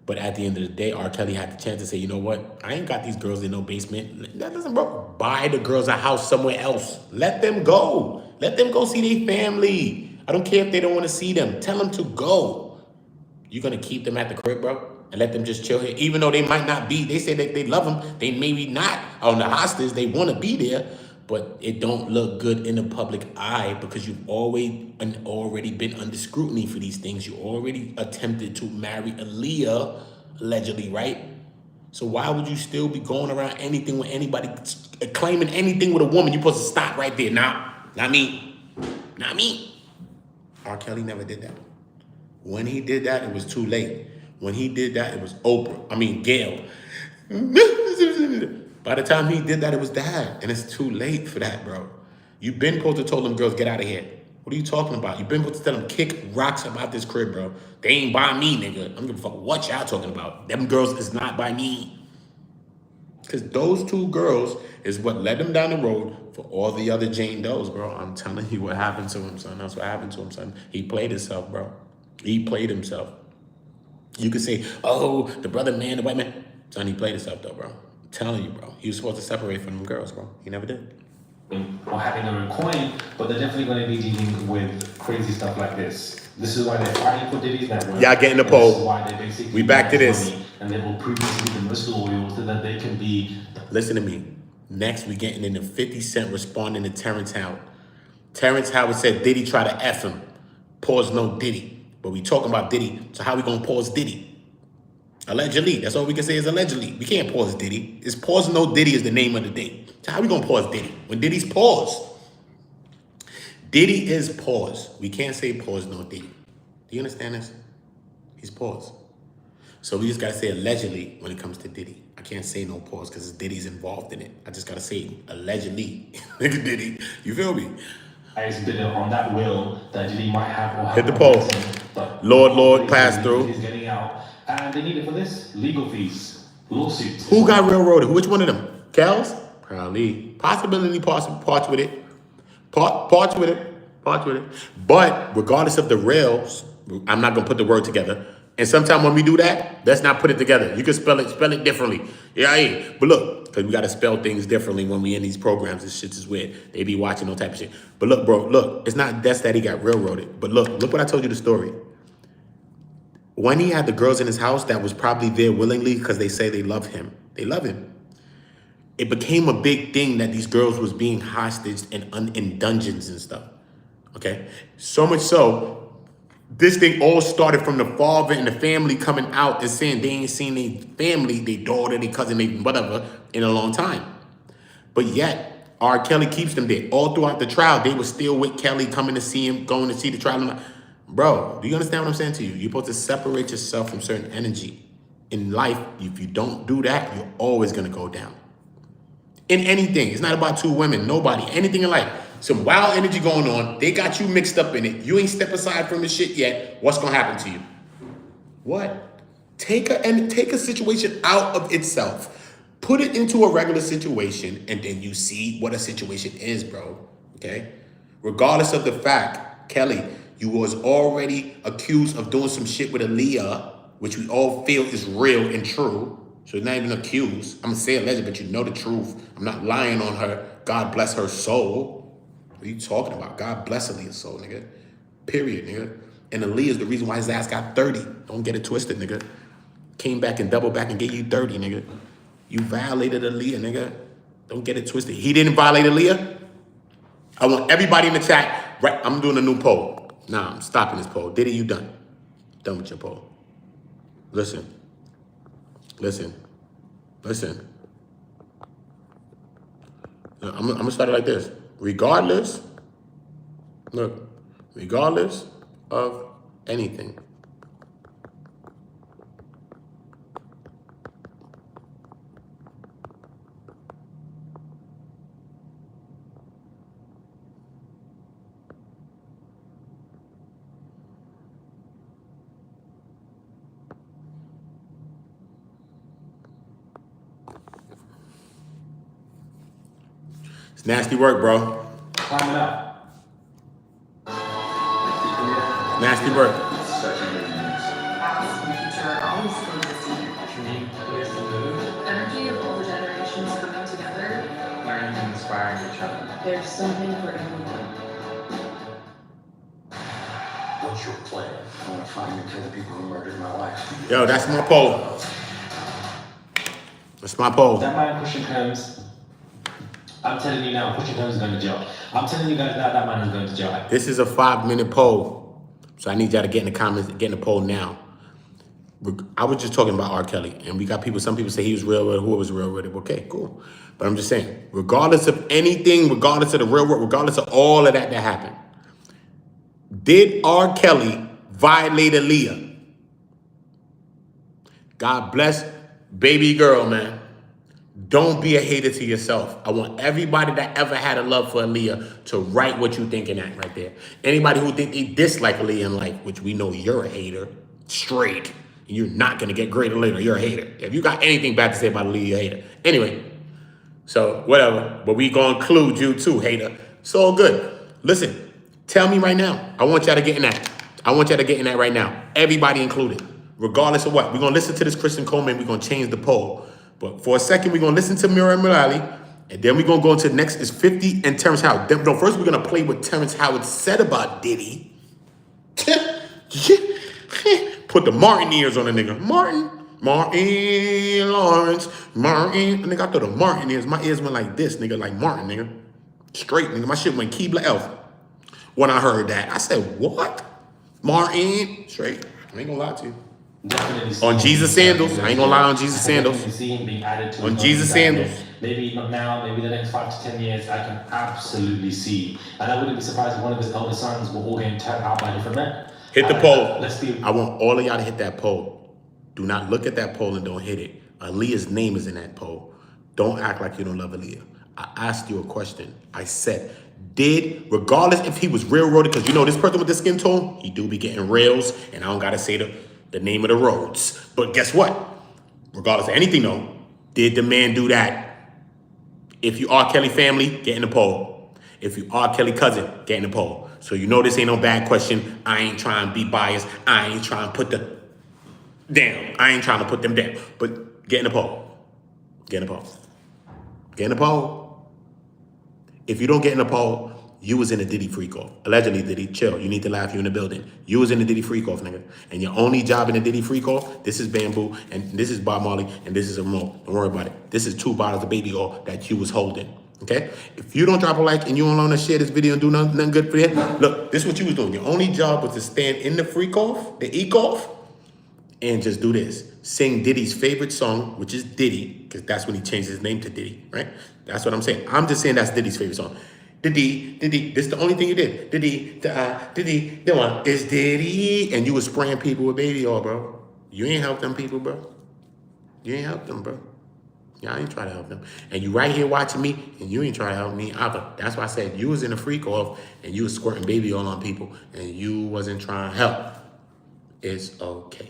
[SPEAKER 1] But at the end of the day, R. Kelly had the chance to say, you know what? I ain't got these girls in no basement. That doesn't, bro. Buy the girls a house somewhere else. Let them go. Let them go see their family. I don't care if they don't want to see them. Tell them to go. You're going to keep them at the crib, bro? And let them just chill here? Even though they might not be, they say that they love them. They maybe not on the hostage. They want to be there. But it don't look good in the public eye because you've already been under scrutiny for these things. You already attempted to marry Aaliyah, allegedly, right? So why would you still be going around anything with anybody, claiming anything with a woman? You're supposed to stop right there. Nah, not me. Not me. R. Kelly never did that. When he did that, it was too late. When he did that, it was Gail. By the time he did that, it was Dad. And it's too late for that, bro. You've been supposed to tell them girls, get out of here. What are you talking about? You've been supposed to tell them, kick rocks about this crib, bro. They ain't by me, nigga. I don't give a fuck what y'all talking about. Them girls is not by me. Because those two girls is what led him down the road for all the other Jane Does, bro. I'm telling you what happened to him, son. That's what happened to him, son. He played himself, bro. He played himself. You could say, oh, the brother man, the white man. Son, he played himself, though, bro. I'm telling you, bro. He was supposed to separate from them girls, bro. He never did.
[SPEAKER 2] Or having their own coin, but they're definitely going to be dealing with crazy stuff like this. This is why they're fighting for Diddy's network.
[SPEAKER 1] Y'all getting the poll.
[SPEAKER 2] This is why they basically
[SPEAKER 1] we back to this.
[SPEAKER 2] And they will prove to be the most loyal so that they can be.
[SPEAKER 1] Listen to me. Next, we getting into 50 Cent responding to Terrence Howard. Terrence Howard said Diddy try to F him. Pause no Diddy. But we talking about Diddy, so how we gonna pause Diddy? Allegedly. That's all we can say is allegedly. We can't pause Diddy. It's pause no Diddy is the name of the thing. So how we gonna pause Diddy? When Diddy's pause. Diddy is pause. We can't say pause no Diddy. Do you understand this? He's pause. So we just gotta say allegedly when it comes to Diddy. I can't say no pause because Diddy's involved in it. I just gotta say allegedly. Nigga Diddy. You feel me?
[SPEAKER 2] It's been on that will that Diddy might have or have.
[SPEAKER 1] Hit the poll. Lord, pass through.
[SPEAKER 2] He's getting out. And they need it for this. Legal fees. Lawsuits.
[SPEAKER 1] Who got railroaded? Which one of them? Kels? Probably. Possibility parts with it. Parts with it. But regardless of the rails, I'm not gonna put the word together. And sometimes when we do that, let's not put it together. You can spell it differently. Yeah. But look, because we gotta spell things differently when we in these programs. This shit is weird. They be watching all type of shit. But look, bro, look, it's not that's that he got railroaded. But look what I told you the story. When he had the girls in his house that was probably there willingly because they say they love him. They love him. It became a big thing that these girls was being hostage and in dungeons and stuff. Okay? So much so This thing all started from the father and the family coming out and saying they ain't seen their family, their daughter, their cousin, their whatever, in a long time. But yet, R. Kelly keeps them there. All throughout the trial, they were still with Kelly, coming to see him, going to see the trial. Bro, do you understand what I'm saying to you? You're supposed to separate yourself from certain energy. In life, if you don't do that, you're always going to go down. In anything. It's not about two women, nobody, anything in life. Some wild energy going on. They got you mixed up in it. You ain't step aside from the shit yet. What's going to happen to you? What? Take a situation out of itself. Put it into a regular situation, and then you see what a situation is, bro. Okay? Regardless of the fact, Kelly, you was already accused of doing some shit with Aaliyah, which we all feel is real and true. So you're not even accused. I'm gonna say alleged, but you know the truth. I'm not lying on her. God bless her soul. What are you talking about? God bless Aaliyah's soul, nigga. Period, nigga. And Aaliyah's the reason why his ass got 30. Don't get it twisted, nigga. Came back and doubled back and gave you 30, nigga. You violated Aaliyah, nigga. Don't get it twisted. He didn't violate Aaliyah. I want everybody in the chat. Right, I'm doing a new poll. Nah, I'm stopping this poll. Diddy, you done. Done with your poll. Listen. I'm gonna start it like this. Regardless of anything, it's nasty work, bro.
[SPEAKER 2] Climb it up.
[SPEAKER 1] Nasty work.
[SPEAKER 4] Energy of all the generations coming together.
[SPEAKER 5] Learning and inspiring each other.
[SPEAKER 4] There's something for everyone.
[SPEAKER 5] What's your plan? I want to find and kill the people who murdered my wife.
[SPEAKER 1] Yo, that's my poll. That's my poll.
[SPEAKER 2] That man Christian Combs, I'm telling you now, Christian Combs is going to jail. I'm telling you guys now, that man is going to jail.
[SPEAKER 1] This is a 5-minute poll. So I need y'all to get in the comments, get in the poll now. I was just talking about R. Kelly, and we got people, some people say he was real with it, who was real with it. Okay, cool. But I'm just saying, regardless of anything, regardless of the real world, regardless of all of that happened, did R. Kelly violate Aaliyah? God bless baby girl, man. Don't be a hater to yourself. I want everybody that ever had a love for Aaliyah to write what you thinking at right there. Anybody who think they dislike Aaliyah in life, which we know you're a hater, straight, and you're not gonna get greater later, you're a hater. If you got anything bad to say about Aaliyah, you're a hater. Anyway, so whatever, but we gonna include you too, hater. It's all good. Listen, tell me right now. I want y'all to get in that. I want y'all to get in that right now. Everybody included, regardless of what. We're gonna listen to this Christian Coleman, we're gonna change the poll. But for a second, we're going to listen to Miriam Mulally, and then we're going to go into the next is 50 and Terrence Howard. Then, no, first we're going to play what Terrence Howard said about Diddy. Put the Martin ears on the nigga. Martin Lawrence, Martin. Nigga, I thought the Martin ears. My ears went like this, nigga, like Martin, nigga. Straight, nigga. My shit went Keebler Elf. When I heard that, I said, what? Martin. Straight. I ain't going to lie to you. On Jesus sandals. I ain't gonna lie on Jesus sandals. On Jesus sandals.
[SPEAKER 2] Maybe not now, maybe the next 5 to 10 years, I can absolutely see. And I wouldn't be surprised if one of his elder sons were all getting turned out by different men.
[SPEAKER 1] Hit the poll. I want all of y'all to hit that poll. Do not look at that poll and don't hit it. Aaliyah's name is in that poll. Don't act like you don't love Aaliyah. I asked you a question. I said, regardless if he was railroaded, because you know this person with the skin tone, he do be getting rails, and I don't gotta say the name of the roads. But guess what? Regardless of anything though, did the man do that? If you R. Kelly family, get in the poll. If you R. Kelly cousin, get in the poll. So you know this ain't no bad question. I ain't trying to be biased. I ain't trying to put the down. I ain't trying to put them down. But get in the poll. Get in the poll. Get in the poll. If you don't get in the poll, you was in a Diddy freak-off. Allegedly, Diddy, chill. You need to laugh. You in the building. You was in the Diddy freak-off, nigga. And your only job in the Diddy freak-off, this is Bamboo, and this is Bob Marley, and this is a remote. Don't worry about it. This is 2 bottles of baby oil that you was holding. Okay? If you don't drop a like and you don't want to share this video and do nothing good for you, look, this is what you was doing. Your only job was to stand in the freak off, the e-off, and just do this. Sing Diddy's favorite song, which is Diddy, because that's when he changed his name to Diddy, right? That's what I'm saying. I'm just saying that's Diddy's favorite song. Diddy, this is the only thing you did. Diddy, Diddy, the one is Diddy. And you was spraying people with baby oil, bro. You ain't helped them people, bro. You ain't helped them, bro. Y'all ain't trying to help them. And you right here watching me, and you ain't trying to help me either. That's why I said you was in a freak off, and you was squirting baby oil on people, and you wasn't trying to help. It's okay.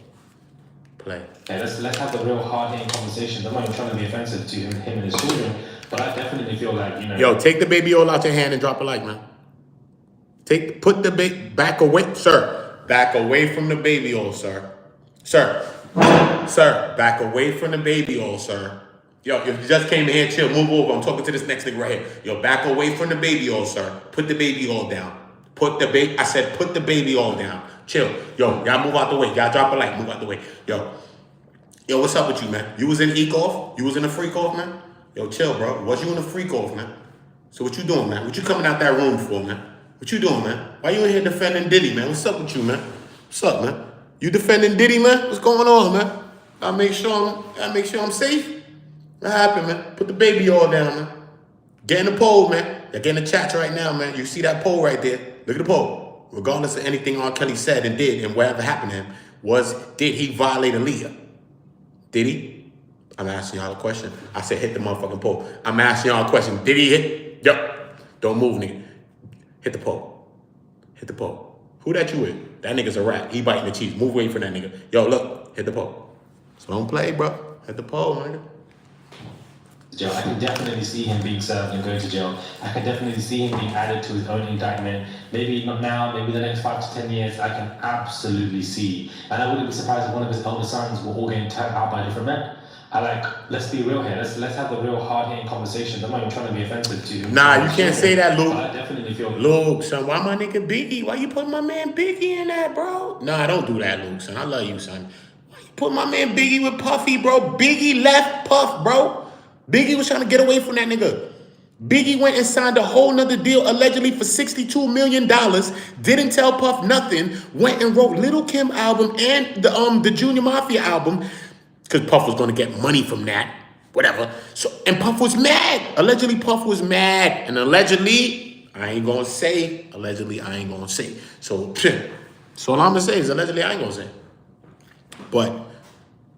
[SPEAKER 1] Play.
[SPEAKER 2] Yeah, let's have the real hard-hitting conversations. I'm not even trying to be offensive to him and his children, but I definitely feel like, you know.
[SPEAKER 1] Yo, take the baby oil out your hand and drop a like, man. Put the back away, sir. Back away from the baby oil, sir. Sir, back away from the baby oil, sir. Yo, if you just came in here, chill, move over. I'm talking to this next nigga right here. Yo, back away from the baby oil, sir. Put the baby oil down. I said put the baby oil down. Chill. Yo, y'all move out the way. Y'all drop a like, move out the way. Yo, what's up with you, man? You was in e-off? You was in a freak off, man? Yo, chill, bro. Was you in a freak off, man? So what you doing, man? What you coming out that room for, man? What you doing, man? Why you in here defending Diddy, man? What's up with you, man? What's up, man? You defending Diddy, man? What's going on, man? I make sure I'm safe. What happened, man? Put the baby oil down, man. Get in the poll, man. You're getting the chat right now, man. You see that poll right there? Look at the poll. Regardless of anything R. Kelly said and did and whatever happened to him, did he violate Aaliyah? Did he? I'm asking y'all a question. I said hit the motherfucking poll. I'm asking y'all a question. Did he hit? Yep. Don't move, nigga. Hit the poll. Hit the poll. Who that you with? That nigga's a rat. He biting the cheese. Move away from that nigga. Yo, look. Hit the poll. So don't play, bro. Hit the poll, nigga.
[SPEAKER 2] Jail. I can definitely see him being served and going to jail. I can definitely see him being added to his own indictment. Maybe not now, maybe the next 5 to 10 years. I can absolutely see. And I wouldn't be surprised if one of his elder sons were all getting turned out by different men. Let's be real here. Let's have the real hard-hitting conversations. I'm not even trying to be offensive to him.
[SPEAKER 1] Nah, you can't say that, Luke.
[SPEAKER 2] But I definitely feel...
[SPEAKER 1] Luke, son, why my nigga Biggie? Why you putting my man Biggie in that, bro? Nah, don't do that, Luke, son. I love you, son. Why you put my man Biggie with Puffy, bro? Biggie left Puff, bro. Biggie was trying to get away from that nigga. Biggie went and signed a whole nother deal allegedly for $62 million. Didn't tell Puff nothing. Went and wrote Little Kim album and the Junior Mafia album because Puff was going to get money from that. Whatever. So and Puff was mad. Allegedly Puff was mad. And allegedly, I ain't going to say. Allegedly, I ain't going to say. So all I'm going to say is allegedly I ain't going to say. But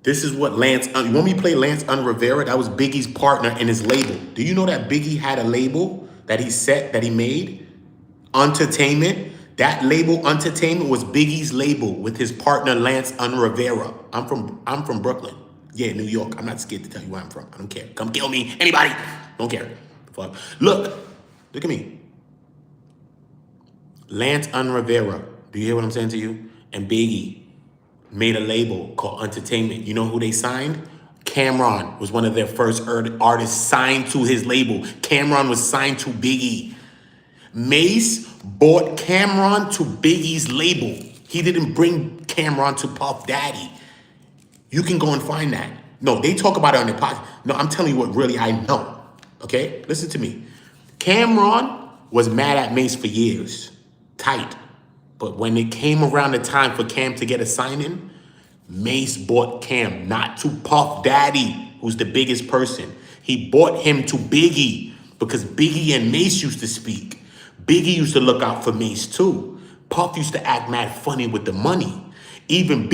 [SPEAKER 1] this is what you want me to play Lance Rivera? That was Biggie's partner in his label. Do you know that Biggie had a label that he made? Entertainment. That label, Entertainment, was Biggie's label with his partner Lance Rivera. I'm from Brooklyn. Yeah, New York. I'm not scared to tell you where I'm from. I don't care. Come kill me. Anybody. Don't care. Fuck. Look at me. Lance Rivera. Do you hear what I'm saying to you? And Biggie made a label called Entertainment. You know who they signed? Cameron was one of their first artists signed to his label. Cameron was signed to Biggie. Mace bought Cameron to Biggie's label. He didn't bring Cameron to Puff Daddy. You can go and find that. No, they talk about it on their podcast. No, I'm telling you what really I know. Okay? Listen to me. Cameron was mad at Mace for years. Tight. But when it came around the time for Cam to get a sign-in, Mace bought Cam, not to Puff Daddy, who's the biggest person. He bought him to Biggie because Biggie and Mace used to speak. Biggie used to look out for Mace too. Puff used to act mad funny with the money. Even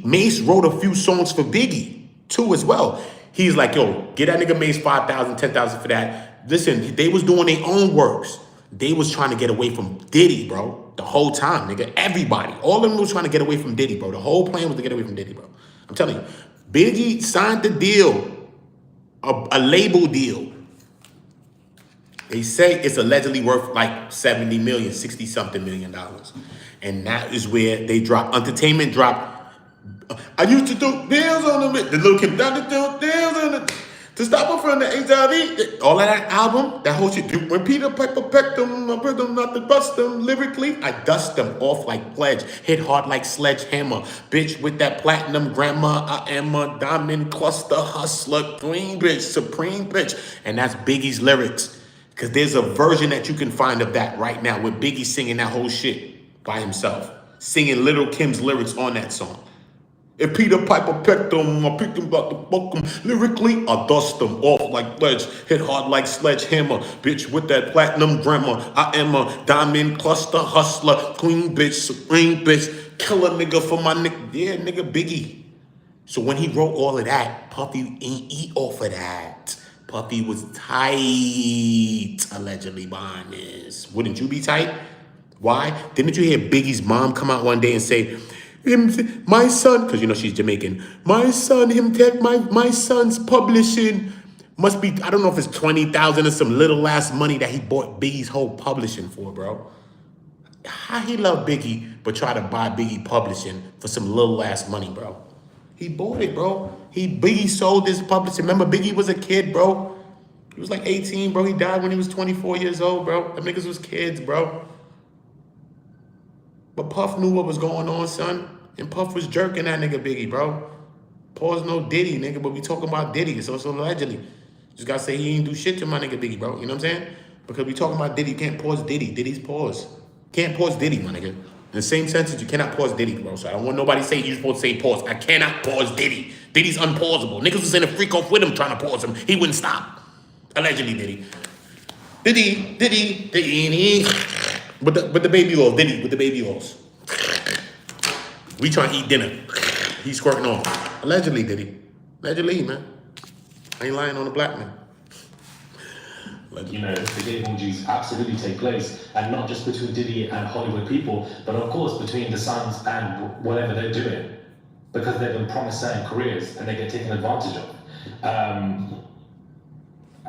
[SPEAKER 1] Mace wrote a few songs for Biggie too as well. He's like, yo, get that nigga Mace 5,000, 10,000 for that. Listen, they was doing their own works. They was trying to get away from Diddy, bro. The whole time, nigga. Everybody. All of them was trying to get away from Diddy, bro. The whole plan was to get away from Diddy, bro. I'm telling you. Biggie signed the deal. A label deal. They say it's allegedly worth like 70 million, 60-something million dollars. And that is where they drop. Entertainment dropped. I used to do deals on the Little Kim down to do deals on the... To stop her from the HIV, all of that album, that whole shit. When Peter Piper pecked them, I put them not to bust them lyrically. I dust them off like Pledge, hit hard like Sledgehammer. Bitch with that platinum grandma, I am a diamond cluster hustler, queen bitch, supreme bitch. And that's Biggie's lyrics. Because there's a version that you can find of that right now with Biggie singing that whole shit by himself. Singing Little Kim's lyrics on that song. If Peter Piper pecked them, I picked him about to buck them. Lyrically, I dust them off like ledge. Hit hard like sledgehammer. Bitch with that platinum grammar. I am a diamond cluster hustler. Queen bitch, supreme bitch. Kill a nigga for my nigga. Yeah, nigga Biggie. So when he wrote all of that, Puffy ain't eat off of that. Puffy was tight, allegedly behind this. Wouldn't you be tight? Why? Didn't you hear Biggie's mom come out one day and say, my son, because you know she's Jamaican, my son, my son's publishing must be, I don't know if it's 20,000 or some little ass money that he bought Biggie's whole publishing for, bro. How he love Biggie, but try to buy Biggie publishing for some little ass money, bro? He bought it, bro. Biggie sold his publishing. Remember, Biggie was a kid, bro. He was like 18, bro. He died when he was 24 years old, bro. Them niggas was kids, bro. But Puff knew what was going on, son. And Puff was jerking that nigga Biggie, bro. Pause no Diddy, nigga, but we talking about Diddy. So allegedly. Just gotta say he ain't do shit to my nigga Biggie, bro. You know what I'm saying? Because we talking about Diddy, you can't pause Diddy. Diddy's pause. Can't pause Diddy, my nigga. In the same sentence, you cannot pause Diddy, bro. So I don't want nobody to say you're supposed to say pause. I cannot pause Diddy. Diddy's unpausable. Niggas was in a freak off with him trying to pause him. He wouldn't stop. Allegedly, Diddy. Diddy. With the baby oils, Diddy, with the baby oils. We trying to eat dinner. He's squirting off. Allegedly, Diddy. Allegedly, man. I ain't lying on the black man.
[SPEAKER 2] You know, the gay orgies absolutely take place, and not just between Diddy and Hollywood people, but of course between the sons and whatever they're doing, because they've been promised certain careers and they get taken advantage of.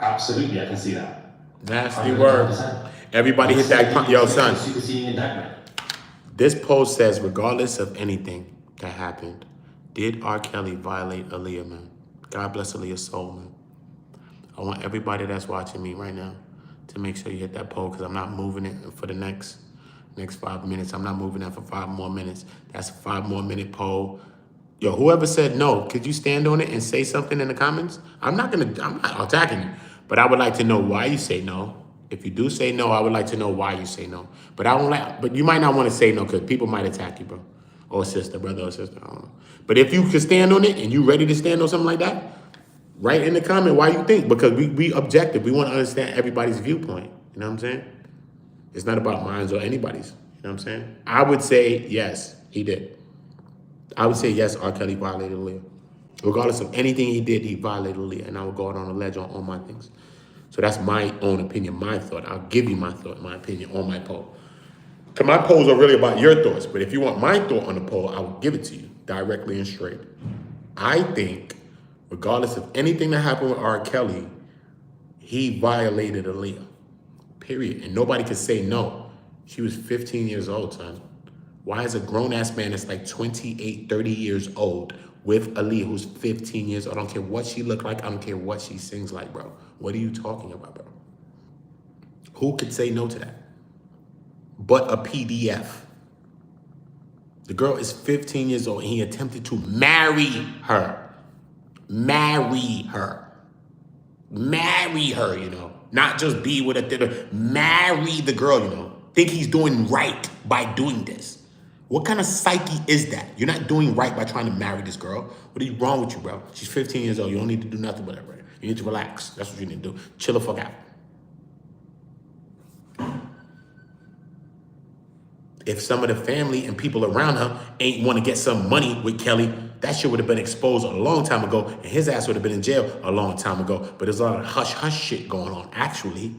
[SPEAKER 2] Absolutely, I can see that.
[SPEAKER 1] Nasty word. Everybody hit that. Yo, son.
[SPEAKER 2] Superseding indictment.
[SPEAKER 1] This post says, regardless of anything that happened, did R. Kelly violate Aaliyah, man? God bless Aaliyah's soul, man. I want everybody that's watching me right now to make sure you hit that poll, because I'm not moving it for the next 5 minutes. I'm not moving that for 5 more minutes. That's a 5 more minute poll. Yo, whoever said no, could you stand on it and say something in the comments? I'm not attacking you, but I would like to know why you say no. If you do say no, I would like to know why you say no. But you might not want to say no because people might attack you, bro. Or sister, brother or sister, I don't know. But if you can stand on it and you ready to stand on something like that, write in the comment why you think, because we objective. We want to understand everybody's viewpoint. You know what I'm saying? It's not about mine or anybody's. You know what I'm saying? I would say yes, he did. I would say yes, R. Kelly violated Aaliyah. Regardless of anything he did, he violated Aaliyah. And I would go out on a ledge on all my things. So that's my own opinion, my thought. I'll give you my thought, my opinion on my poll. Because my polls are really about your thoughts. But if you want my thought on the poll, I will give it to you directly and straight. I think, regardless of anything that happened with R. Kelly, he violated Aaliyah, period. And nobody could say no. She was 15 years old, son. Why is a grown-ass man that's like 28, 30 years old with Aaliyah, who's 15 years old? I don't care what she look like. I don't care what she sings like, bro. What are you talking about, bro? Who could say no to that? But a PDF. The girl is 15 years old and he attempted to marry her. Marry her. Marry her, you know. Not just be with a marry the girl, you know. Think he's doing right by doing this. What kind of psyche is that? You're not doing right by trying to marry this girl. What is wrong with you, bro? She's 15 years old. You don't need to do nothing with her, bro. You need to relax. That's what you need to do. Chill the fuck out. If some of the family and people around her ain't want to get some money with Kelly, that shit would have been exposed a long time ago, and his ass would have been in jail a long time ago. But there's a lot of hush-hush shit going on, actually.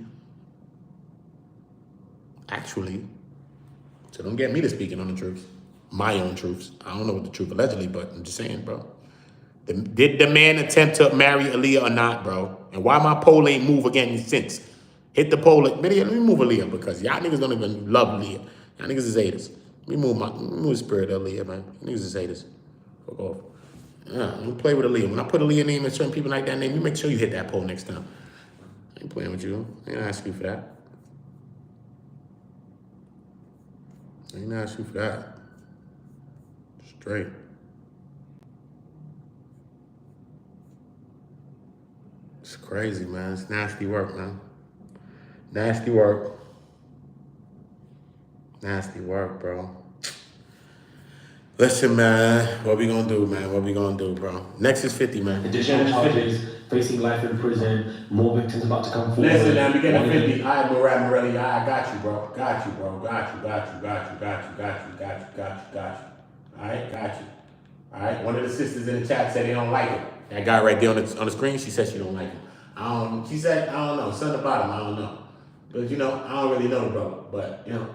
[SPEAKER 1] So don't get me to speaking on the truth. My own truths. I don't know what the truth allegedly, but I'm just saying, bro. Did the man attempt to marry Aaliyah or not, bro? And why my poll ain't move again since? Hit the poll. Let me move Aaliyah, because y'all niggas don't even love Aaliyah. Y'all niggas is haters. Let me move the spirit of Aaliyah, man. Y'all niggas is haters. Fuck off. Don't play with Aaliyah. When I put Aaliyah name and certain people like that name, you make sure you hit that poll next time. I ain't playing with you. I ain't ask you for that. I ain't ask you for that. Straight. It's crazy, man. It's nasty work, man. Nasty work. Nasty work, bro. Listen, man. What we gonna do, man? What we gonna do, bro? Next is 50, man.
[SPEAKER 2] Additional charges, facing life in prison, more victims about to come forward.
[SPEAKER 1] Listen, man, we getting
[SPEAKER 2] One
[SPEAKER 1] to
[SPEAKER 2] of
[SPEAKER 1] 50.
[SPEAKER 2] them-
[SPEAKER 1] All right, Morelli. I got you, bro. Got you. All right, got you. All right, one of the sisters in the chat said they don't like it. That guy right there on the screen, she said she don't like him. She said, I don't know, something about him, I don't know. But, you know, I don't really know the brother. But, you know,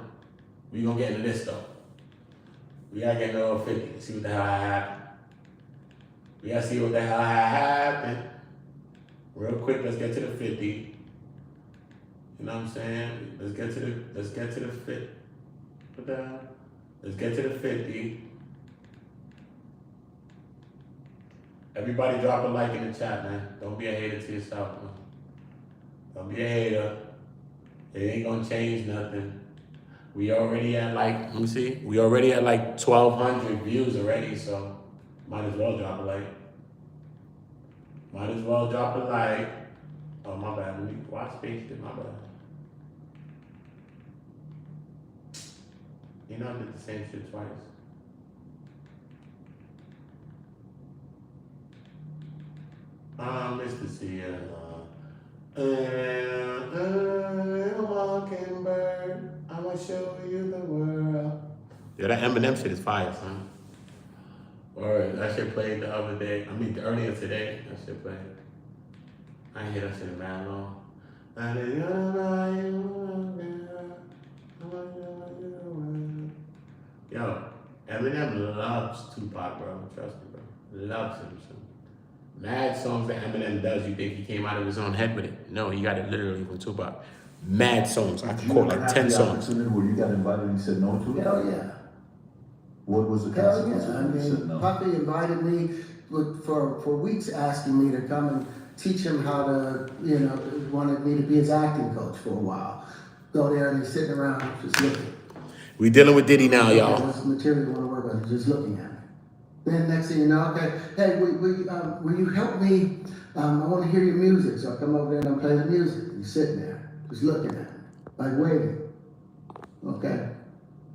[SPEAKER 1] we gonna get into this, though. We gotta get into over 50, see what the hell happened. We gotta see what the hell happened. Real quick, let's get to the 50. You know what I'm saying? Let's get to the 50. What the hell? Let's get to the 50. Everybody drop a like in the chat, man. Don't be a hater to yourself, man. Don't be a hater. It ain't gonna change nothing. We already at like, let me see. We already at like 1,200 views already, so might as well drop a like. Might as well drop a like. Oh, my bad. Let me watch page did my bad. You know I did the same shit twice. Mr. Sierra. Walking bird, I'ma show you the world. Yeah, that Eminem shit is fire, son. Alright, that shit played the other day. Earlier today, that shit played. I ain't hear that shit in mad long. Yo, Eminem loves Tupac, bro. Trust me, bro. Loves him, son. Mad songs that Eminem does, you think he came out of his own head with it? No, he got it literally from Tupac. Mad songs. I could quote like 10 songs.
[SPEAKER 6] Where you got invited and you said no to it?
[SPEAKER 7] Hell yeah.
[SPEAKER 6] What was the
[SPEAKER 7] Hell
[SPEAKER 6] consequence
[SPEAKER 7] yeah. I
[SPEAKER 6] when you said
[SPEAKER 7] mean,
[SPEAKER 6] no?
[SPEAKER 7] Puppy invited me for weeks asking me to come and teach him how to, wanted me to be his acting coach for a while. Go there and he's sitting around just looking.
[SPEAKER 1] We dealing with Diddy now, y'all.
[SPEAKER 7] What's the material you want to work on? He's just looking at me. Then next thing you know, okay, hey, will you help me? I want to hear your music. So I come over there and I play the music. He's sitting there, just looking at me, like waiting. Okay.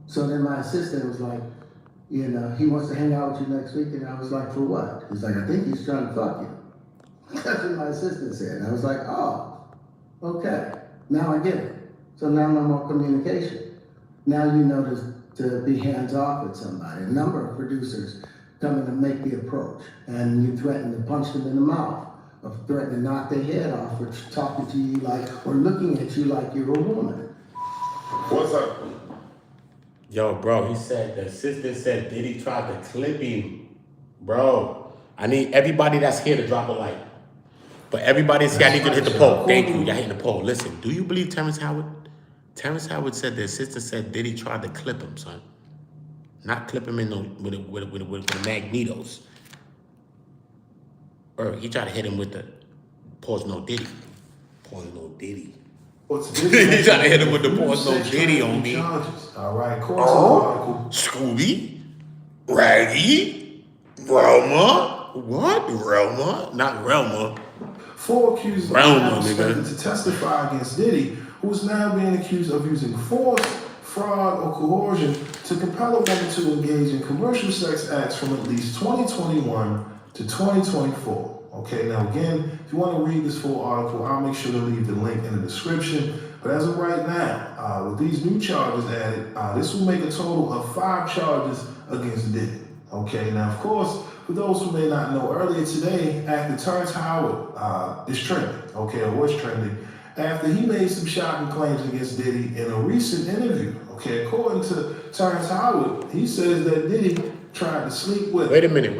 [SPEAKER 7] So then my assistant was like, he wants to hang out with you next week. And I was like, for what? He's like, I think he's trying to fuck you. That's what my assistant said. And I was like, oh, okay. Now I get it. So now no more communication. Now you know to be hands off with somebody. A number of producers come in and make the approach. And you threaten to punch them in the mouth, or threaten to knock their head off, or talking to you or looking at you like you're a woman.
[SPEAKER 6] What's up?
[SPEAKER 1] Yo, bro, he said, the assistant said Diddy tried to clip him. Bro, I need everybody that's here to drop a like. But everybody that's here, I need you to hit the poll. Thank you, y'all hitting the poll. Listen, do you believe Terrence Howard? Terrence Howard said the assistant said Diddy tried to clip him, son. Not clip him with the magnetos. Or he tried to hit him with the pause no Diddy. Pause no Diddy. He tried to hit him with the pause no Diddy on me.
[SPEAKER 6] All right, according to the article.
[SPEAKER 1] Scooby? Raggy? Relma? What? Relma? Not Relma.
[SPEAKER 8] 4 accused of
[SPEAKER 1] Relma,
[SPEAKER 8] expected
[SPEAKER 1] nigga.
[SPEAKER 8] to testify against Diddy, who is now being accused of using force, fraud, or coercion to compel a woman to engage in commercial sex acts from at least 2021 to 2024. Okay, now again, if you want to read this full article, I'll make sure to leave the link in the description. But as of right now, with these new charges added, this will make a total of 5 charges against Diddy. Okay, now of course, for those who may not know, earlier today, actor Terrence Howard is trending, okay, or was trending, after he made some shocking claims against Diddy in a recent interview. Okay, according to Terrence Howard, he says that Diddy tried to sleep with him.
[SPEAKER 1] Wait a minute,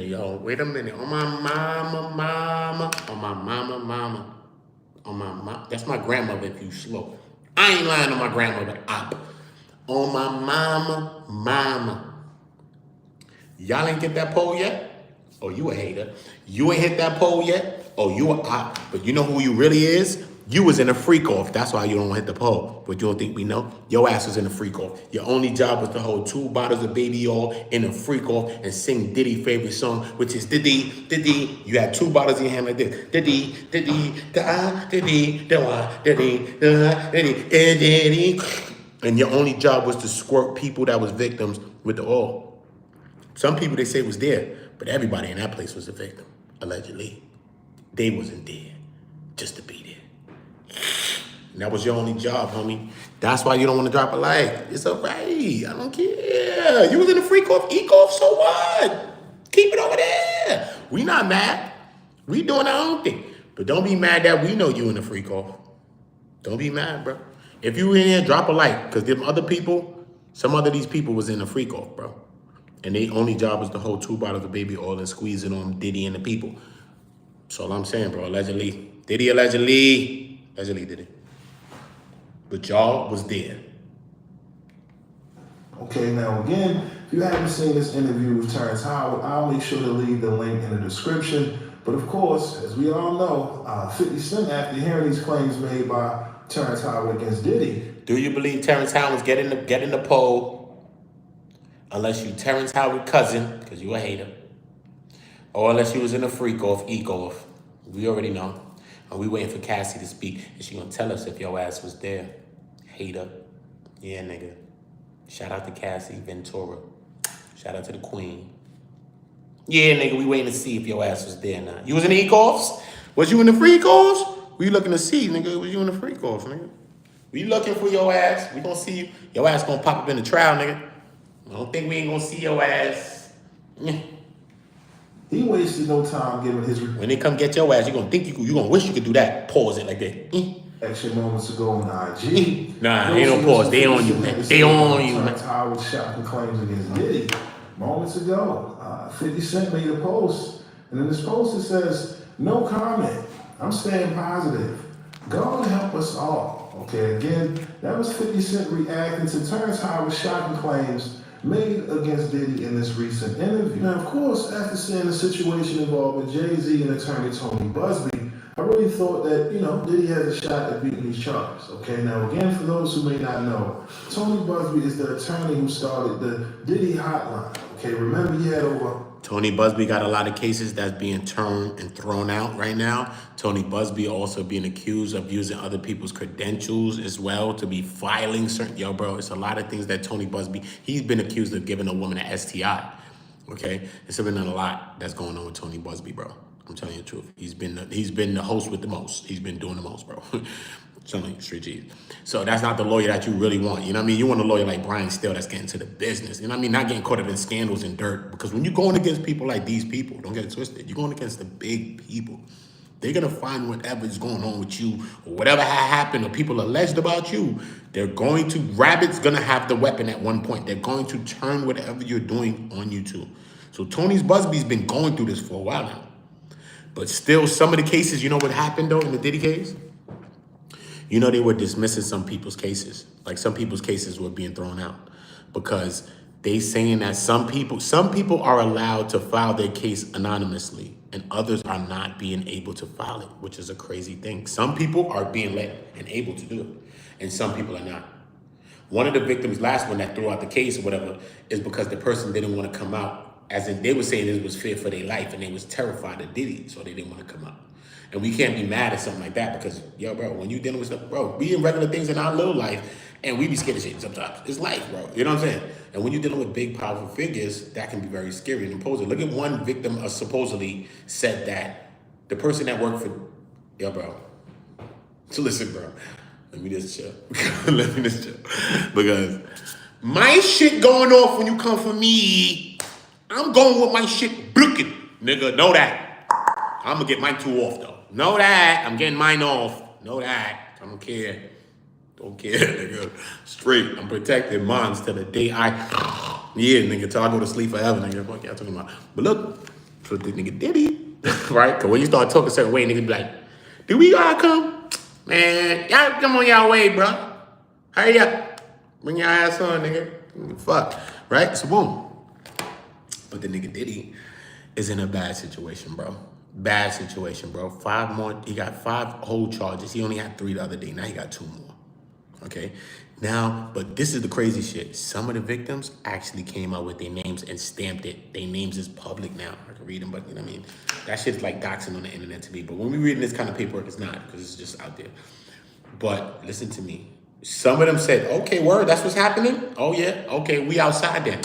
[SPEAKER 1] yo. Wait a minute. On my mama. That's my grandmother if you slow. I ain't lying on my grandmother. On my mama. Y'all ain't get that poll yet? Oh, you a hater. You ain't hit that poll yet? Oh, you a op. But you know who you really is? You was in a freak off. That's why you don't hit the pole. But you don't think we know? Your ass was in a freak off. Your only job was to hold 2 bottles of baby oil in a freak off and sing Diddy's favorite song, which is Diddy, Diddy. You had 2 bottles in your hand like this. Diddy, Diddy, da, Diddy, da, Diddy, da, Diddy, Diddy. And your only job was to squirt people that was victims with the oil. Some people they say was there, but everybody in that place was a victim, allegedly. They wasn't there just to be there. And that was your only job, homie. That's why you don't want to drop a like. It's all right. I don't care. You was in a freak off, eek off, so what? Keep it over there. We not mad. We doing our own thing. But don't be mad that we know you in a freak off. Don't be mad, bro. If you in here, drop a like. Because them other people, some other these people was in a freak off, bro. And their only job was to hold 2 bottles of baby oil and squeeze it on Diddy and the people. That's all I'm saying, bro. Allegedly. Diddy allegedly. Allegedly did it. But y'all was there.
[SPEAKER 8] Okay, now again, if you haven't seen this interview with Terrence Howard, I'll make sure to leave the link in the description. But of course, as we all know, 50 Cent, after hearing these claims made by Terrence Howard against Diddy.
[SPEAKER 1] Do you believe Terrence Howard's getting the poll? Unless you Terrence Howard cousin, because you a hater. Or unless you was in a freak off, eek off. We already know. And we waiting for Cassie to speak. And she gonna tell us if your ass was there. Hater. Yeah, nigga. Shout out to Cassie Ventura. Shout out to the queen. Yeah, nigga, we waiting to see if your ass was there now. You was in the eek offs? Was you in the freak offs? We looking to see, nigga. Was you in the freak offs, nigga? We looking for your ass. We gonna see you. Your ass gonna pop up in the trial, nigga. I don't think we ain't gonna see your ass.
[SPEAKER 8] He wasted no time giving his
[SPEAKER 1] When they come get your ass, you gonna think you gonna wish you could do that. Pause it like that.
[SPEAKER 8] action moments ago on IG.
[SPEAKER 1] Nah, they don't pause. They on you, man. They on you, man.
[SPEAKER 8] Terrence Howard shocking claims against Diddy. Moments ago, 50 Cent made a post, and in this post it says, "No comment. I'm staying positive. God help us all." Okay, again, that was 50 Cent reacting to Terrence Howard's shocking claims made against Diddy in this recent interview. Now, of course, after seeing the situation involving Jay-Z and attorney Tony Busby, I really thought that, Diddy has a shot at beating these charges. Okay, now again, for those who may not know, Tony Busby is the attorney who started the Diddy hotline. Okay, remember he had over...
[SPEAKER 1] Tony Busby got a lot of cases that's being turned and thrown out right now. Tony Busby also being accused of using other people's credentials as well to be filing certain... Yo, bro, it's a lot of things that Tony Busby... He's been accused of giving a woman an STI, okay? It's been a lot that's going on with Tony Busby, bro. I'm telling you the truth. He's been the host with the most. He's been doing the most, bro. Something straight G's. So that's not the lawyer that you really want. You know what I mean? You want a lawyer like Brian Steele that's getting to the business. You know what I mean? Not getting caught up in scandals and dirt. Because when you're going against people like these people, don't get it twisted. You're going against the big people. They're going to find whatever's going on with you or whatever happened or people alleged about you. Rabbit's going to have the weapon at one point. They're going to turn whatever you're doing on you too. So Tony Busby's been going through this for a while now. But still, some of the cases, you know what happened though in the Diddy case? They were dismissing some people's cases. Like some people's cases were being thrown out because they saying that some people are allowed to file their case anonymously and others are not being able to file it, which is a crazy thing. Some people are being let and able to do it, and some people are not. One of the victims, last one that threw out the case or whatever, is because the person didn't want to come out. As in, they were saying it was fear for their life and they was terrified of Diddy, so they didn't want to come out. And we can't be mad at something like that because, yo, bro, when you dealing with stuff, bro, we in regular things in our little life and we be scared of shit sometimes. It's life, bro. You know what I'm saying? And when you're dealing with big, powerful figures, that can be very scary and imposing. Look at one victim supposedly said that the person that worked for, yo, bro. So listen, bro. Let me just chill. Because my shit going off when you come for me. I'm going with my shit brooking, nigga. Know that. I'm gonna get mine 2 off though. Know that. I'm getting mine off. Know that. I don't care. Don't care, nigga. Straight. I'm protecting mine till the day yeah, nigga, till I go to sleep forever, nigga. What y'all talking about? But look, so the nigga Diddy, right? Because when you start talking a certain way, nigga be like, do we gotta come? Man, y'all come on y'all way, bro. Hurry up. Bring your ass on, nigga. Fuck. Right? So boom. But the nigga Diddy is in a bad situation, bro. Bad situation, bro. 5 more. He got 5 whole charges. He only had 3 the other day. Now he got 2 more. Okay. Now, but this is the crazy shit. Some of the victims actually came out with their names and stamped it. Their names is public now. I can read them, but you know what I mean? That shit's like doxing on the internet to me. But when we reading this kind of paperwork, it's not, because it's just out there. But listen to me. Some of them said, okay, word, that's what's happening? Oh yeah, okay, we outside then.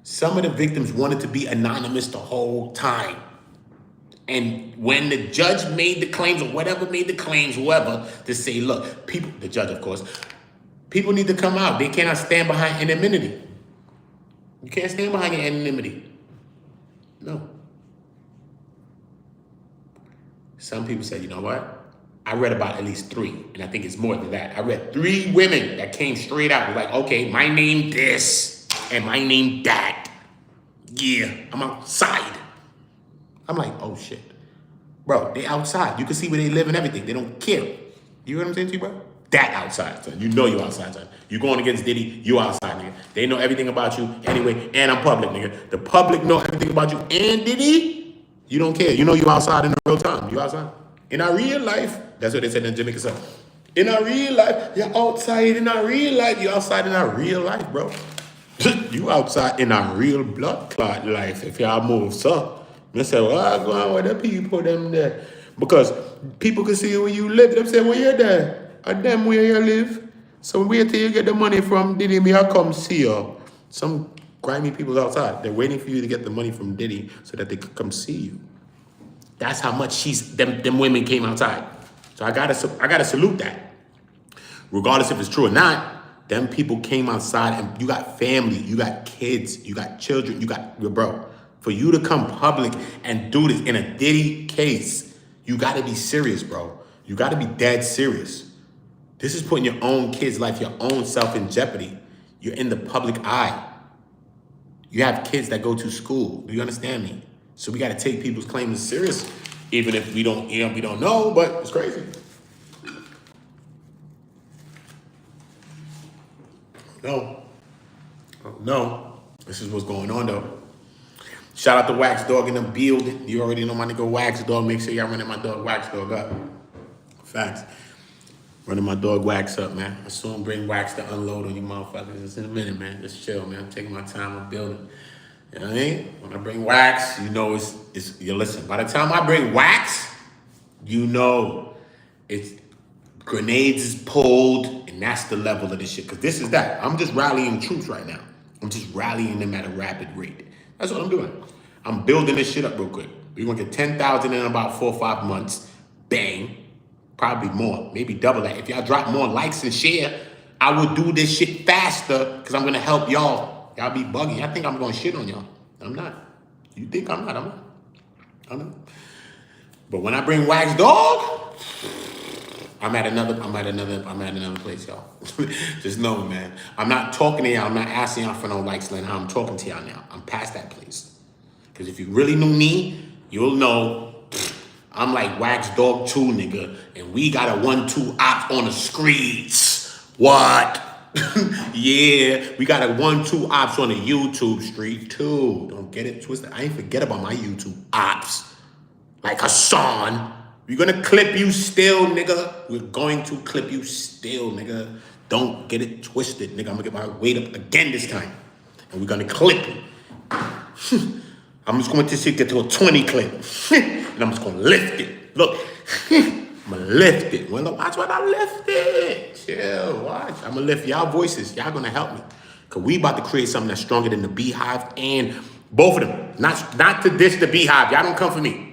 [SPEAKER 1] Some of the victims wanted to be anonymous the whole time. And when the judge made the claims, or whatever made the claims, whoever, to say, look, people, the judge, of course, people need to come out. They cannot stand behind anonymity. You can't stand behind your anonymity. No. Some people said, you know what? I read about at least 3, and I think it's more than that. I read 3 women that came straight out. Like, okay, my name this, and my name that. Yeah, I'm outside. I'm like, oh shit. Bro, they outside. You can see where they live and everything. They don't care. You know what I'm saying to you, bro? That outside, son. You know you outside, son. You going against Diddy, you outside, nigga. They know everything about you anyway, and I'm public, nigga. The public know everything about you and Diddy. You don't care. You know you outside in the real time. You outside. In our real life, that's what they said in Jamaica, son. In our real life, you're outside in our real life. You outside in our real life, bro. You outside in our real blood clot life. If y'all move, son. They say, well, I go on with the people them there. Because people can see where you live. They say, well, you're there. And them where you live. So wait till you get the money from Diddy, me I come see you. Some grimy people outside. They're waiting for you to get the money from Diddy so that they could come see you. That's how much them women came outside. So I gotta salute that. Regardless if it's true or not, them people came outside, and you got family, you got kids, you got children, you got your bro. For you to come public and do this in a Diddy case, you gotta be serious, bro. You gotta be dead serious. This is putting your own kid's life, your own self in jeopardy. You're in the public eye. You have kids that go to school. Do you understand me? So we gotta take people's claims serious, even if we don't know, but it's crazy. No. This is what's going on though. Shout out to Wax Dog in the building. You already know my nigga Wax Dog. Make sure y'all running my dog Wax Dog up. Facts. Running my dog Wax up, man. I soon bring Wax to unload on you motherfuckers. Just in a minute, man. Just chill, man. I'm taking my time. I'm building. You know what I mean? When I bring Wax, you know you listen. By the time I bring Wax, you know it's grenades is pulled, and that's the level of this shit. Because this is that. I'm just rallying troops right now. I'm just rallying them at a rapid rate. That's what I'm doing. I'm building this shit up real quick. We're gonna get 10,000 in about 4 or 5 months. Bang. Probably more. Maybe double that. If y'all drop more likes and share, I will do this shit faster because I'm gonna help y'all. Y'all be bugging. I think I'm gonna shit on y'all. I'm not. You think I'm not? I'm not. But when I bring Wax Dog, I'm at another place, y'all. Just know, man. I'm not talking to y'all. I'm not asking y'all for no likes, Lynn. I'm talking to y'all now. I'm past that place. Because if you really knew me, you'll know I'm like Wax Dog 2, nigga. And we got a 1-2 ops on the streets. What? Yeah, we got a 1-2 ops on the YouTube street, too. Don't get it twisted. I ain't forget about my YouTube ops. Like Hassan. We're gonna clip you still, nigga. We're going to clip you still, nigga. Don't get it twisted, nigga. I'm gonna get my weight up again this time. And we're gonna clip you. I'm just going to see get to a 20 clip. And I'm just gonna lift it. Look, I'm gonna lift it. Well, watch when I lift it. Chill, watch. I'm gonna lift y'all voices. Y'all gonna help me. Cause we about to create something that's stronger than the Beehive and both of them. Not to dish the Beehive. Y'all don't come for me.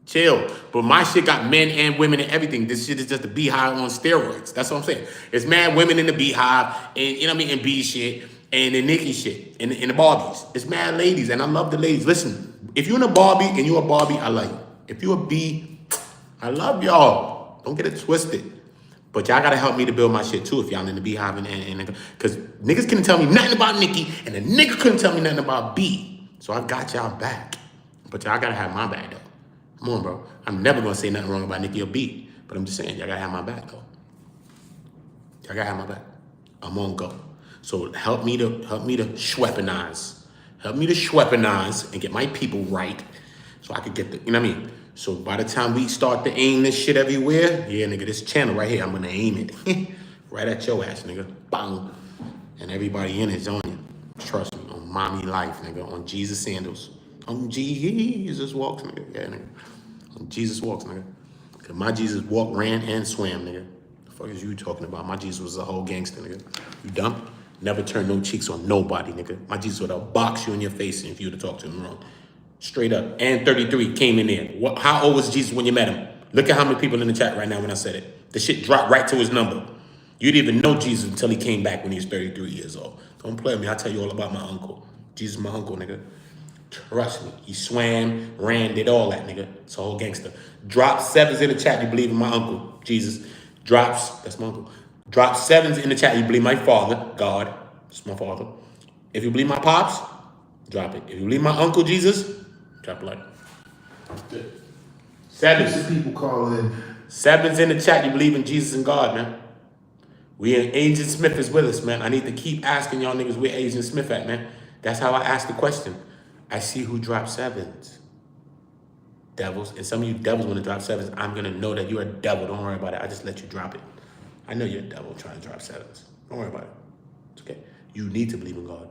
[SPEAKER 1] Chill. But my shit got men and women and everything. This shit is just the Beehive on steroids. That's what I'm saying. It's mad women in the Beehive and, you know what I mean, and B shit and the Nicki shit and the Barbies. It's mad ladies and I love the ladies. Listen, if you're in a Barbie and you're a Barbie, I like you. If you're a B, I love y'all. Don't get it twisted. But y'all gotta help me to build my shit too if y'all in the Beehive and cause niggas couldn't tell me nothing about Nicki and the nigga couldn't tell me nothing about B. So I got y'all back. But y'all gotta have my back though. Come on, bro. I'm never gonna say nothing wrong about Nicki or B. But I'm just saying, y'all gotta have my back though. Y'all gotta have my back. I'm on go. So help me to schweaponize. Help me to schweaponize and get my people right. So I could get the, you know what I mean? So by the time we start to aim this shit everywhere, yeah, nigga, this channel right here, I'm gonna aim it right at your ass, nigga. Bang. And everybody in it's on you. Trust me, on mommy life, nigga. On Jesus sandals. On Jesus walks, nigga. Yeah, nigga. On Jesus walks, nigga. Cause my Jesus walked, ran, and swam, nigga. The fuck is you talking about? My Jesus was a whole gangster, nigga. You dumb? Never turned no cheeks on nobody, nigga. My Jesus would have boxed you in your face if you would have talked to him wrong. Straight up. And 33 came in there. How old was Jesus when you met him? Look at how many people in the chat right now when I said it. The shit dropped right to his number. You didn't even know Jesus until he came back when he was 33 years old. Don't play with me. I'll tell you all about my uncle. Jesus, my uncle, nigga. Trust me. He swam, ran, did all that, nigga. It's a whole gangster. Drop sevens in the chat. You believe in my uncle, Jesus. That's my uncle. Drop sevens in the chat. You believe my father, God. It's my father. If you believe my pops, drop it. If you believe my uncle, Jesus, drop a like. Sevens.
[SPEAKER 8] People call in.
[SPEAKER 1] Sevens in the chat. You believe in Jesus and God, man. Agent Smith is with us, man. I need to keep asking y'all niggas where Agent Smith at, man. That's how I ask the question. I see who dropped sevens. Devils. And some of you devils want to drop sevens. I'm going to know that you're a devil. Don't worry about it. I just let you drop it. I know you're a devil trying to drop sevens. Don't worry about it. It's okay. You need to believe in God.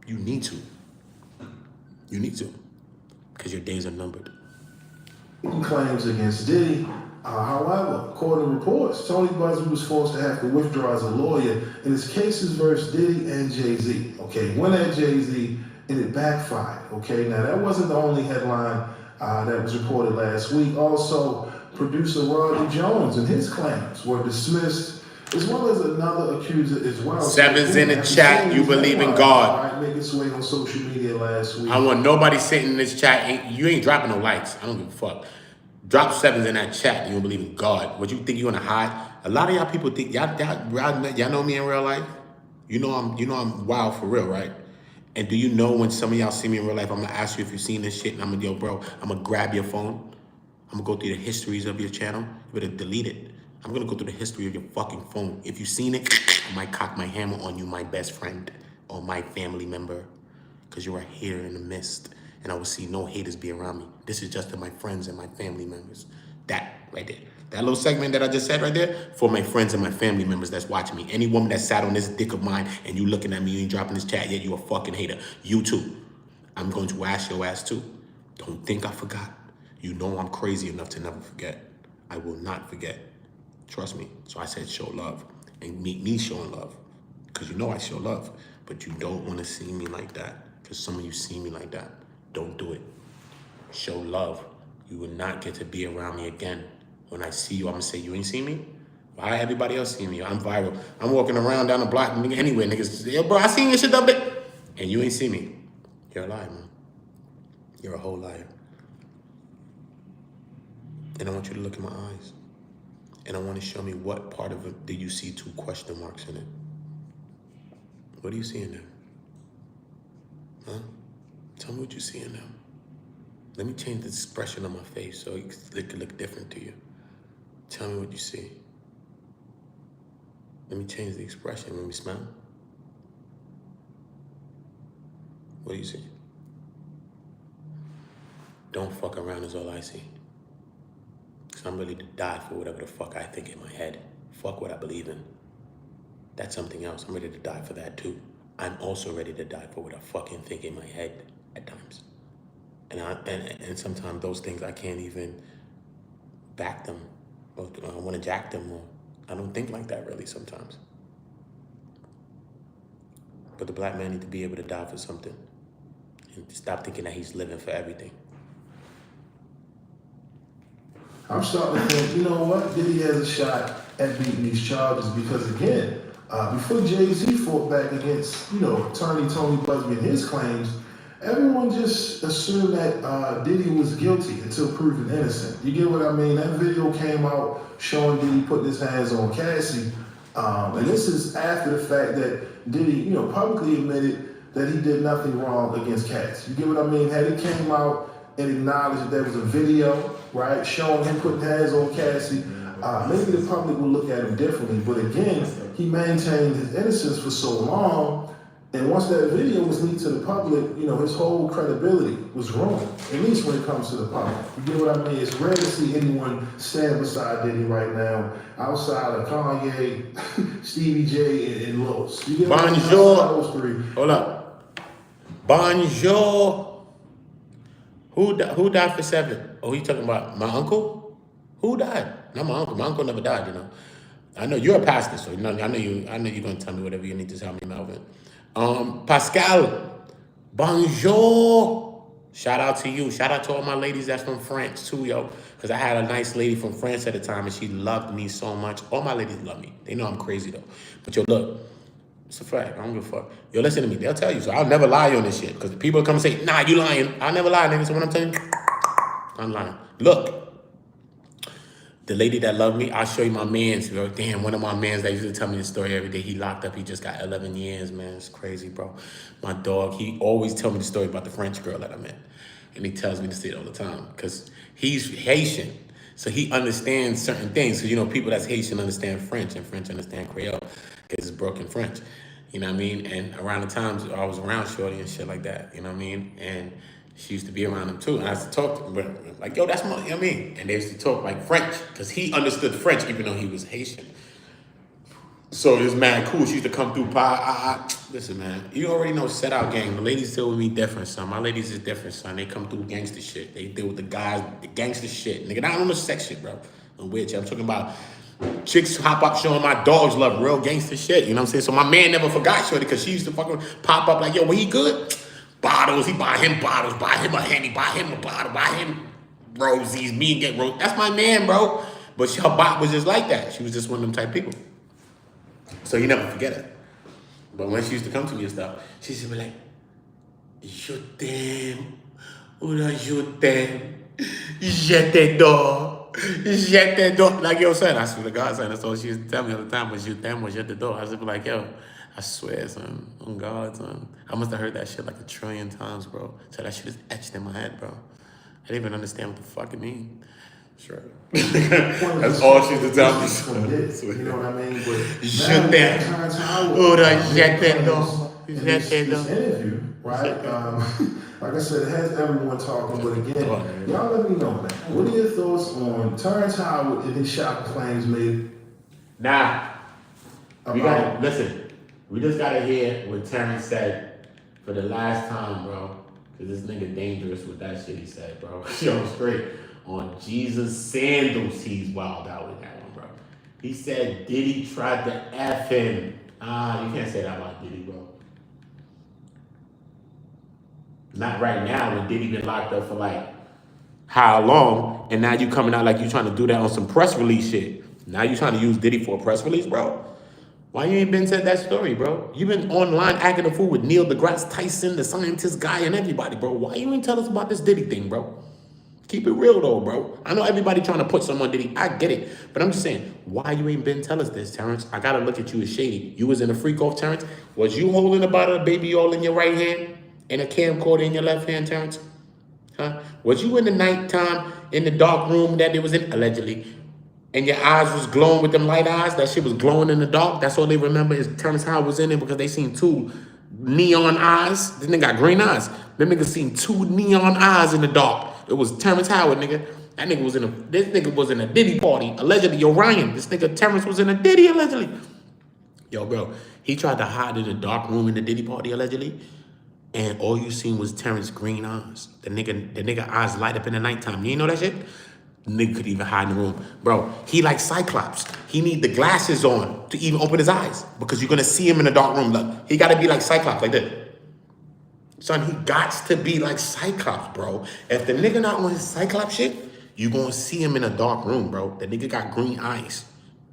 [SPEAKER 1] You need to. You need to. Because your days are numbered.
[SPEAKER 8] Claims against Diddy. However, according to reports, Tony Busby was forced to have to withdraw as a lawyer in his cases versus Diddy and Jay-Z. Okay, went at Jay-Z and it backfired. Okay, now that wasn't the only headline that was reported last week. Also, producer Rodney Jones and his claims were dismissed, as well as another accuser as well.
[SPEAKER 1] Sevens in the chat, you believe in God.
[SPEAKER 8] Right, make its way on social media last week.
[SPEAKER 1] I want nobody sitting in this chat. You ain't dropping no likes. I don't give a fuck. Drop sevens in that chat and you don't believe in God. What you think you gonna hide? A lot of y'all people think y'all know me in real life. You know I'm wild for real, right? And do you know when some of y'all see me in real life, I'm gonna ask you if you've seen this shit, and I'm gonna yo, bro, I'm gonna grab your phone. I'm gonna go through the histories of your channel. You better delete it. I'm gonna go through the history of your fucking phone. If you've seen it, I might cock my hammer on you, my best friend, or my family member, because you are here in the midst. And I will see no haters be around me. This is just to my friends and my family members. That right there. That little segment that I just said right there, for my friends and my family members that's watching me. Any woman that sat on this dick of mine and you looking at me, you ain't dropping this chat yet, you a fucking hater. You too. I'm going to ask your ass too. Don't think I forgot. You know I'm crazy enough to never forget. I will not forget. Trust me. So I said show love. And meet me showing love. Because you know I show love. But you don't want to see me like that. Because some of you see me like that. Don't do it. Show love. You will not get to be around me again. When I see you, I'm gonna say, you ain't seen me? Why everybody else see me? I'm viral. I'm walking around down the block anywhere. Niggas say, yo, bro, I seen your shit up there. And you ain't see me. You're a liar, man. You're a whole liar. And I want you to look in my eyes. And I want to show me what part of it do you see 2 question marks in it. What do you see in there? Huh? Tell me what you see in them. Let me change the expression on my face so it can look different to you. Tell me what you see. Let me change the expression when we smile. What do you see? Don't fuck around is all I see. Because I'm ready to die for whatever the fuck I think in my head. Fuck what I believe in. That's something else. I'm ready to die for that too. I'm also ready to die for what I fucking think in my head at times. And sometimes those things I can't even back them. Or I want to jack them. Or I don't think like that really sometimes. But the black man needs to be able to die for something. And stop thinking that he's living for everything.
[SPEAKER 8] I'm starting to think, you know what? Diddy has a shot at beating these charges because, again, before Jay-Z fought back against, attorney Tony Busby and his claims, everyone just assumed that Diddy was guilty until proven innocent. You get what I mean? That video came out showing Diddy putting his hands on Cassie. And this is after the fact that Diddy, publicly admitted that he did nothing wrong against Cassie. You get what I mean? Had he came out and acknowledged that there was a video, right, showing him putting hands on Cassie, maybe the public will look at him differently. But again, he maintained his innocence for so long, And once that video was leaked to the public, his whole credibility was ruined, at least when it comes to the public. You get what I mean? It's rare to see anyone stand beside Diddy right now, outside of Kanye, Stevie J, and Los. You get what I mean?
[SPEAKER 1] Bonjour.
[SPEAKER 8] Outside those three.
[SPEAKER 1] Hold up. Bonjour. Who died for 7? Oh, you talking about my uncle? Who died? Not my uncle. My uncle never died, I know you're a pastor, so I know you're gonna tell me whatever you need to tell me, Melvin. Pascal, bonjour. Shout out to you. Shout out to all my ladies that's from France too, yo. Because I had a nice lady from France at the time and she loved me so much. All my ladies love me. They know I'm crazy though. But yo, look, it's a fact. I don't give a fuck. Yo, listen to me. They'll tell you. So I'll never lie on this shit. Because people come and say, nah, you lying. I'll never lie, nigga. So when I'm telling you, I'm lying. Look. The lady that loved me, I'll show you my mans, bro. Damn, one of my mans that used to tell me the story every day. He locked up. He just got 11 years, man. It's crazy, bro. My dog, he always tell me the story about the French girl that I met. And he tells me to say it all the time because he's Haitian. So he understands certain things. So, people that's Haitian understand French and French understand Creole because it's broken French. You know what I mean? And around the times I was around Shorty and shit like that. You know what I mean? And she used to be around him too. And I used to talk to him, but like, yo, that's my, you know what I mean? And they used to talk like French because he understood French even though he was Haitian. So it was mad cool. She used to come through. Listen, man, you already know set out gang. The ladies deal with me different, son. My ladies is different, son. They come through gangster shit. They deal with the guys, the gangster shit. Nigga, not on the sex shit, bro. I'm with you. I'm talking about chicks hop up showing my dogs love real gangster shit. You know what I'm saying? So my man never forgot Shorty because she used to fucking pop up like, yo, he good? Bottles, he buy him bottles, buy him a Henny, buy him a bottle, buy him Rosies, me and get Rose. That's my man, bro. But her bot was just like that. She was just one of them type people. So you never forget her. But when she used to come to me and stuff, she used to be like, je t'aime, oula je t'aime, je t'adore. Like, yo, son, I swear to God, son, that's all she used to tell me all the time was je t'aime or je t'adore. I used to be like, yo, I swear, son, on God, son. I must have heard that shit like 1 trillion times, bro. So that shit is etched in my head, bro. I didn't even understand what the fuck it means. Sure. That's all she used to tell me.
[SPEAKER 8] You know what I mean? But
[SPEAKER 1] Je t'aime.
[SPEAKER 8] This interview, right? Like I said, it has everyone talking, but again, y'all let me know, man. What are your thoughts on Terrence Howard and his shocking claims made?
[SPEAKER 1] Nah. We gotta, listen. We just gotta hear what Terrence said for the last time, bro. Cause this nigga dangerous with that shit he said, bro. Yo, straight on Jesus sandals, he's wild out with that one, bro. He said Diddy tried to F him. You can't say that about Diddy, bro. Not right now when Diddy been locked up for like how long, and now you coming out like you trying to do that on some press release shit. Now you trying to use Diddy for a press release, bro? Why you ain't been said that story, bro? You been online acting a fool with Neil deGrasse Tyson, the scientist guy, and everybody, bro. Why you ain't tell us about this Diddy thing, bro? Keep it real, though, bro. I know everybody trying to put something on Diddy. I get it. But I'm just saying, why you ain't been tell us this, Terrence? I got to look at you as shady. You was in a freak off, Terrence? Was you holding a bottle of baby oil in your right hand and a camcorder in your left hand, Terrence? Huh? Was you in the nighttime in the dark room that it was in, allegedly, and your eyes was glowing with them light eyes? That shit was glowing in the dark. That's all they remember is Terrence Howard was in it because they seen 2 neon eyes. This nigga got green eyes. Them niggas seen 2 neon eyes in the dark. It was Terrence Howard, nigga. That nigga was this nigga was in a Diddy party, allegedly. Yo, Ryan, this nigga Terrence was in a Diddy, allegedly. Yo, bro, he tried to hide in a dark room in the Diddy party, allegedly. And all you seen was Terrence green eyes. The nigga eyes light up in the nighttime. You ain't know that shit? Nigga could even hide in the room. Bro, he like Cyclops. He need the glasses on to even open his eyes because you're going to see him in the dark room. Look, he got to be like Cyclops, like this. Son, he gots to be like Cyclops, bro. If the nigga not on his Cyclops shit, you going to see him in a dark room, bro. The nigga got green eyes.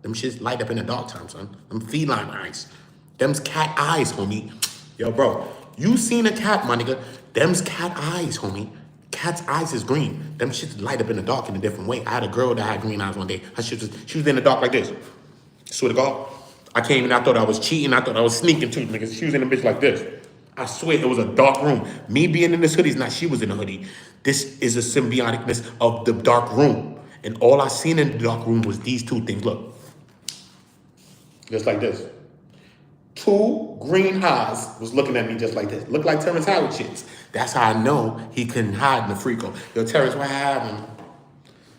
[SPEAKER 1] Them shits light up in the dark time, son. Them feline eyes. Them's cat eyes, homie. Yo, bro, you seen a cat, my nigga. Them's cat eyes, homie. Cat's eyes is green. Them shits light up in the dark in a different way. I had a girl that had green eyes one day. She was in the dark like this. Swear to God. I came in, I thought I was cheating. I thought I was sneaking too, niggas. She was in a bitch like this. I swear it was a dark room. Me being in this hoodie is not she was in a hoodie. This is a symbioticness of the dark room. And all I seen in the dark room was these 2 things. Look. Just like this. two green eyes was looking at me just like this. Looked like Terrence Howard shits. That's how I know he couldn't hide in the freako. Yo, Terrence, what happened?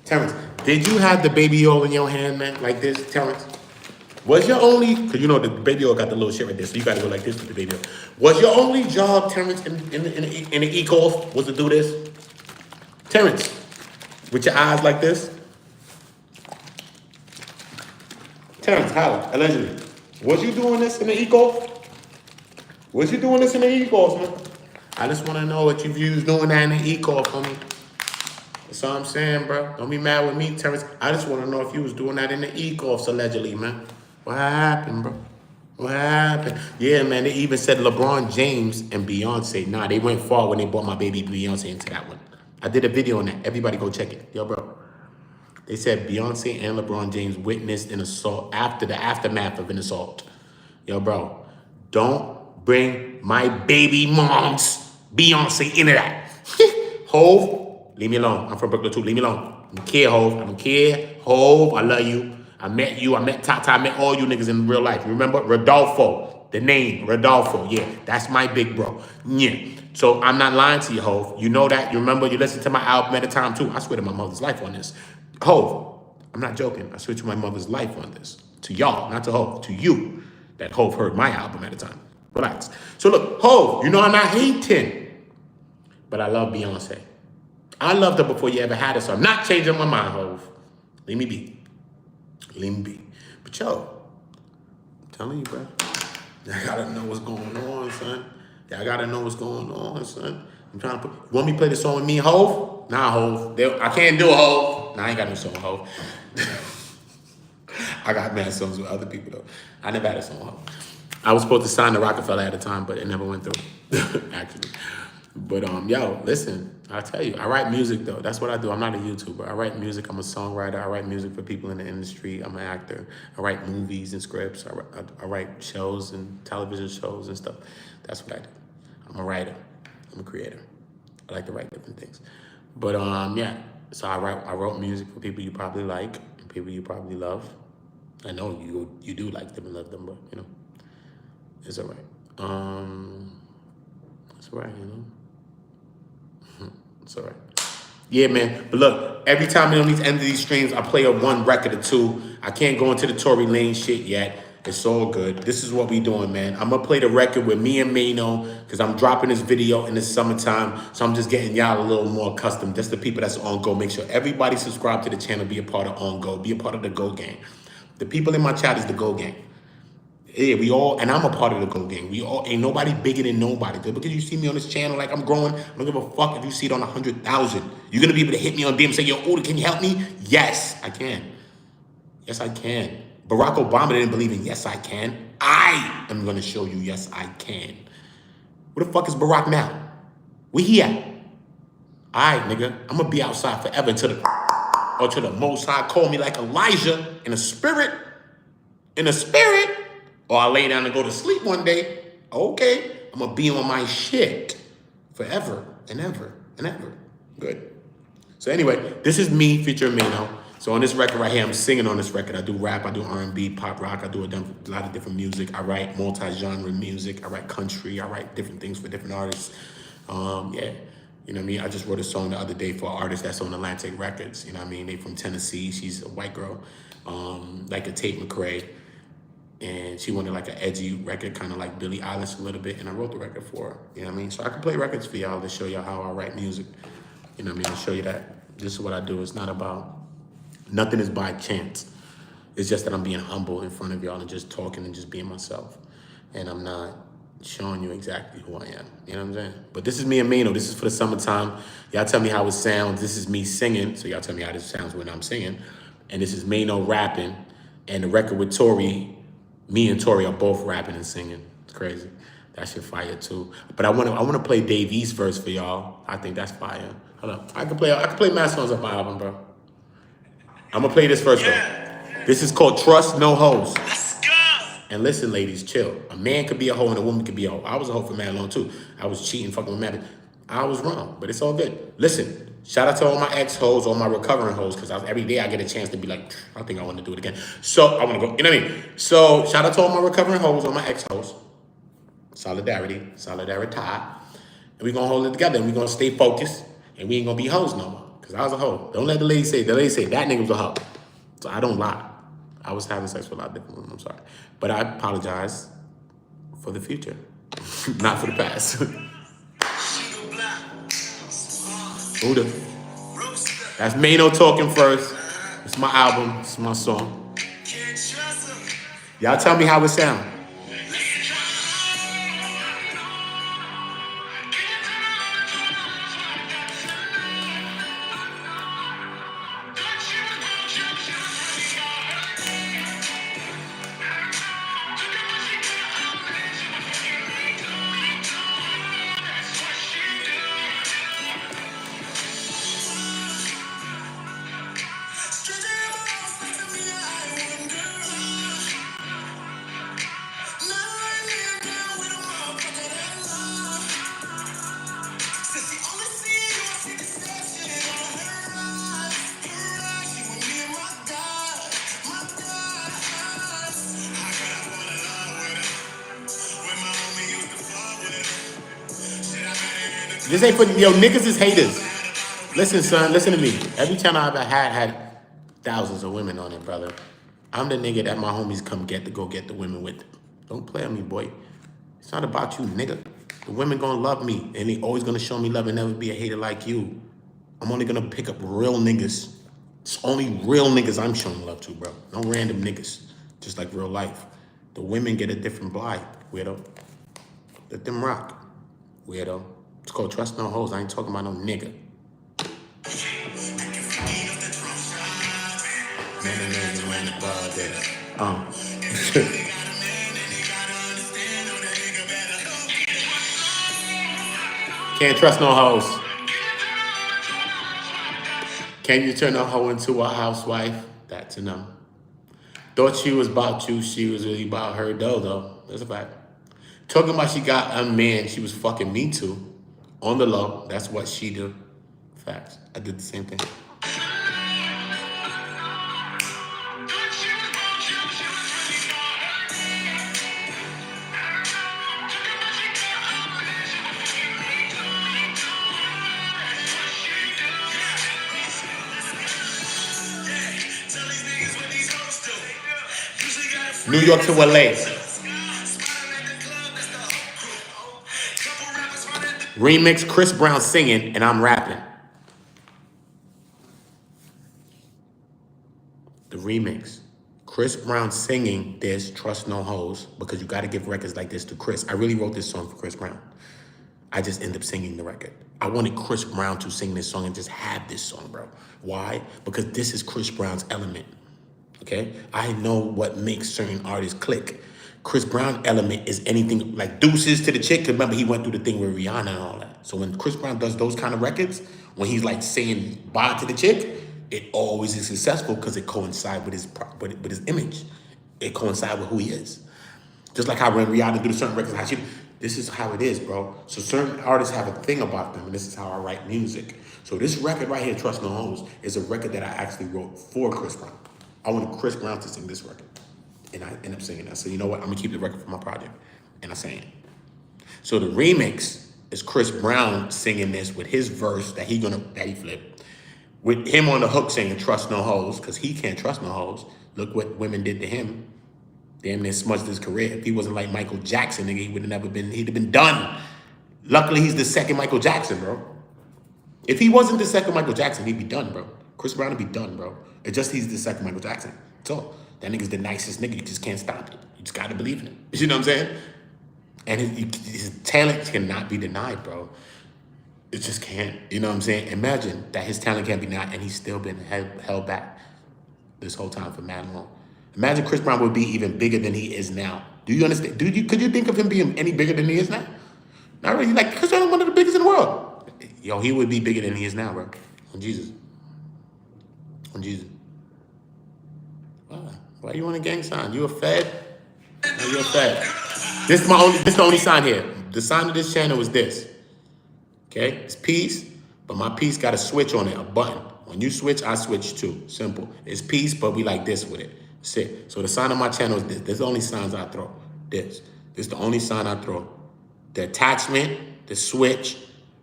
[SPEAKER 1] Terrence, did you have the baby oil in your hand, man, like this, Terrence? Was your only, because you know the baby oil got the little shit right there, so you got to go like this with the baby oil. Was your only job, Terrence, in the e-golf was to do this? Terrence, with your eyes like this? Terrence Howard, allegedly. Was you doing this in the e-golf? Was you doing this in the e-golf, man? I just want to know what you was doing that in the e-golf, homie. That's all I'm saying, bro. Don't be mad with me, Terrence. I just want to know if you was doing that in the e-golfs, allegedly, man. What happened, bro? What happened? Yeah, man, they even said LeBron James and Beyonce. Nah, they went far when they brought my baby Beyonce into that one. I did a video on that. Everybody go check it. Yo, bro. They said Beyonce and LeBron James witnessed an assault after the aftermath of an assault. Yo, bro, don't bring my baby mom's Beyonce into that. Hove, leave me alone. I'm from Brooklyn too. Leave me alone. I'm a kid, Hove. I'm a kid. Hove, I love you. I met you. I met Tata. I met all you niggas in real life. Remember? Rodolfo. The name, Rodolfo. Yeah, that's my big bro. Yeah. So I'm not lying to you, Hove. You know that. You remember? You listened to my album at the time too. I swear to my mother's life on this. Hove, I'm not joking. I swear to my mother's life on this. To y'all, not to Hove. To you, that Hove heard my album at the time. Relax. So look, Hove, you know I'm not hating, but I love Beyonce. I loved her before you ever had her, so I'm not changing my mind, Hove. Leave me be. Leave me be. But yo, I'm telling you, bro. I gotta know what's going on, son. I gotta know what's going on, son. I'm trying to put. You want me to play the song with me, Hove? Nah, Hove. I can't do it, Hove. Nah, I ain't got no song, Hove. I got mad songs with other people though. I never had a song, Hove. I was supposed to sign to Rockefeller at the time, but it never went through, actually. But yo, listen, I'll tell you, I write music though. That's what I do. I'm not a YouTuber. I write music. I'm a songwriter. I write music for people in the industry. I'm an actor. I write movies and scripts. I write shows and television shows and stuff. That's what I do. I'm a writer. I'm a creator. I like to write different things. But yeah, so I wrote music for people you probably like and people you probably love. I know you do like them and love them, but you know, it's all right. It's all right, you know. It's all right. Yeah, man. But look, every time on these end of these streams, I play a one record or two. I can't go into the Tory Lane shit yet. It's all good. This is what we doing, man. I'm gonna play the record with me and Mano because I'm dropping this video in the summertime. So I'm just getting y'all a little more accustomed. Just the people that's on Go. Make sure everybody subscribe to the channel. Be a part of On Go. Be a part of the Go gang. The people in my chat is the Go gang. Yeah, we all, and I'm a part of the Go gang. We all, ain't nobody bigger than nobody. Because you see me on this channel like I'm growing, I don't give a fuck if you see it on 100,000. You're gonna be able to hit me on DM and say, yo, Uda, can you help me? Yes, I can. Yes, I can. Barack Obama didn't believe in yes, I can. I am gonna show you yes, I can. Where the fuck is Barack now? Where he at? All right, nigga, I'm gonna be outside forever until the Most High call me like Elijah in a spirit, or I lay down and go to sleep one day. Okay, I'm gonna be on my shit forever and ever and ever. Good. So anyway, this is me featuring Mano. So on this record right here, I'm singing on this record. I do rap, I do R&B, pop rock, I do a lot of different music. I write multi-genre music. I write country. I write different things for different artists. Yeah, you know what I mean? I just wrote a song the other day for an artist that's on Atlantic Records. You know what I mean? They from Tennessee. She's a white girl, like a Tate McRae. And she wanted like an edgy record, kind of like Billie Eilish a little bit. And I wrote the record for her. You know what I mean? So I can play records for y'all to show y'all how I write music. You know what I mean? To show you that this is what I do. It's not about, nothing is by chance. It's just that I'm being humble in front of y'all and just talking and just being myself. And I'm not showing you exactly who I am. You know what I'm saying? But this is me and Mano. This is for the summertime. Y'all tell me how it sounds. This is me singing. So y'all tell me how this sounds when I'm singing. And this is Mano rapping. And the record with Tory, me and Tory are both rapping and singing. It's crazy. That shit fire too. But I wanna play Dave East verse for y'all. I think that's fire. Hold up. I can play mad songs off my album, bro. I'm gonna play this first though. This is called Trust No Hoes. Let's go. And listen, ladies, chill. A man could be a hoe and a woman could be a hoe. I was a hoe for mad long too. I was cheating, fucking with mad. I was wrong, but it's all good. Listen, Shout out to all my ex-hoes, all my recovering hoes, because every day I get a chance to be like, I think I want to do it again. So I want to go, you know what I mean? So shout out to all my recovering hoes, all my ex-hoes. Solidarity. And we're going to hold it together, and we're going to stay focused, and we ain't going to be hoes no more, because I was a hoe. Don't let the lady say that nigga was a hoe. So I don't lie. I was having sex with a lot of different women, I'm sorry. But I apologize for the future, not for the past. Buddha. That's Mano talking first. It's my album. It's my song. Y'all tell me how it sound. This ain't for, yo, niggas is haters. Listen, son, listen to me. Every channel I've ever had thousands of women on it, brother. I'm the nigga that my homies come go get the women with. Don't play on me, boy. It's not about you, nigga. The women gonna love me, and they always gonna show me love and never be a hater like you. I'm only gonna pick up real niggas. It's only real niggas I'm showing love to, bro. No random niggas, just like real life. The women get a different blight, weirdo. Let them rock, weirdo. It's called Trust No Hoes. I ain't talking about no nigga. Can't trust no hoes. Can you turn a hoe into a housewife? That's a no. Thought she was about you. She was really about her though. That's a fact. Talking about she got a man she was fucking me too. On the low, that's what she do. Facts. I did the same thing. New York to LA. Remix, Chris Brown singing, and I'm rapping. The remix. Chris Brown singing this, Trust No Hoes, because you got to give records like this to Chris. I really wrote this song for Chris Brown. I just ended up singing the record. I wanted Chris Brown to sing this song and just have this song, bro. Why? Because this is Chris Brown's element, okay? I know what makes certain artists click. Chris Brown element is anything like deuces to the chick. Cause remember, he went through the thing with Rihanna and all that. So when Chris Brown does those kind of records, when he's like saying bye to the chick, it always is successful because it coincides with his image. It coincides with who he is. Just like how when Rihanna do certain records, this is how it is, bro. So certain artists have a thing about them, and this is how I write music. So this record right here, Trust No Hoes, is a record that I actually wrote for Chris Brown. I wanted Chris Brown to sing this record. And I end up singing that. So you know what? I'm gonna keep the record for my project. And I sang it. So the remix is Chris Brown singing this with his verse that he flipped. With him on the hook singing Trust No Hoes, because he can't trust no hoes. Look what women did to him. Damn near smudged his career. If he wasn't like Michael Jackson, nigga, he'd have been done. Luckily, he's the second Michael Jackson, bro. If he wasn't the second Michael Jackson, he'd be done, bro. Chris Brown would be done, bro. It's just he's the second Michael Jackson. That's all. That nigga's the nicest nigga. You just can't stop it. You just gotta believe in it. You know what I'm saying? And his talent cannot be denied, bro. It just can't. You know what I'm saying? Imagine that his talent can't be denied and he's still been held back this whole time for mad long. Imagine Chris Brown would be even bigger than he is now. Do you understand? Could you think of him being any bigger than he is now? Not really. Like, Chris Brown is one of the biggest in the world. Yo, he would be bigger than he is now, bro. On Jesus. On Jesus. Why you want a gang sign? You a Fed? No, you a Fed. This is the only sign here. The sign of this channel is this. Okay? It's peace. But my piece got a switch on it, a button. When you switch, I switch too. Simple. It's peace, but we like this with it. That's it. So the sign on my channel is this. This is the only signs I throw. This is the only sign I throw. The attachment, the switch,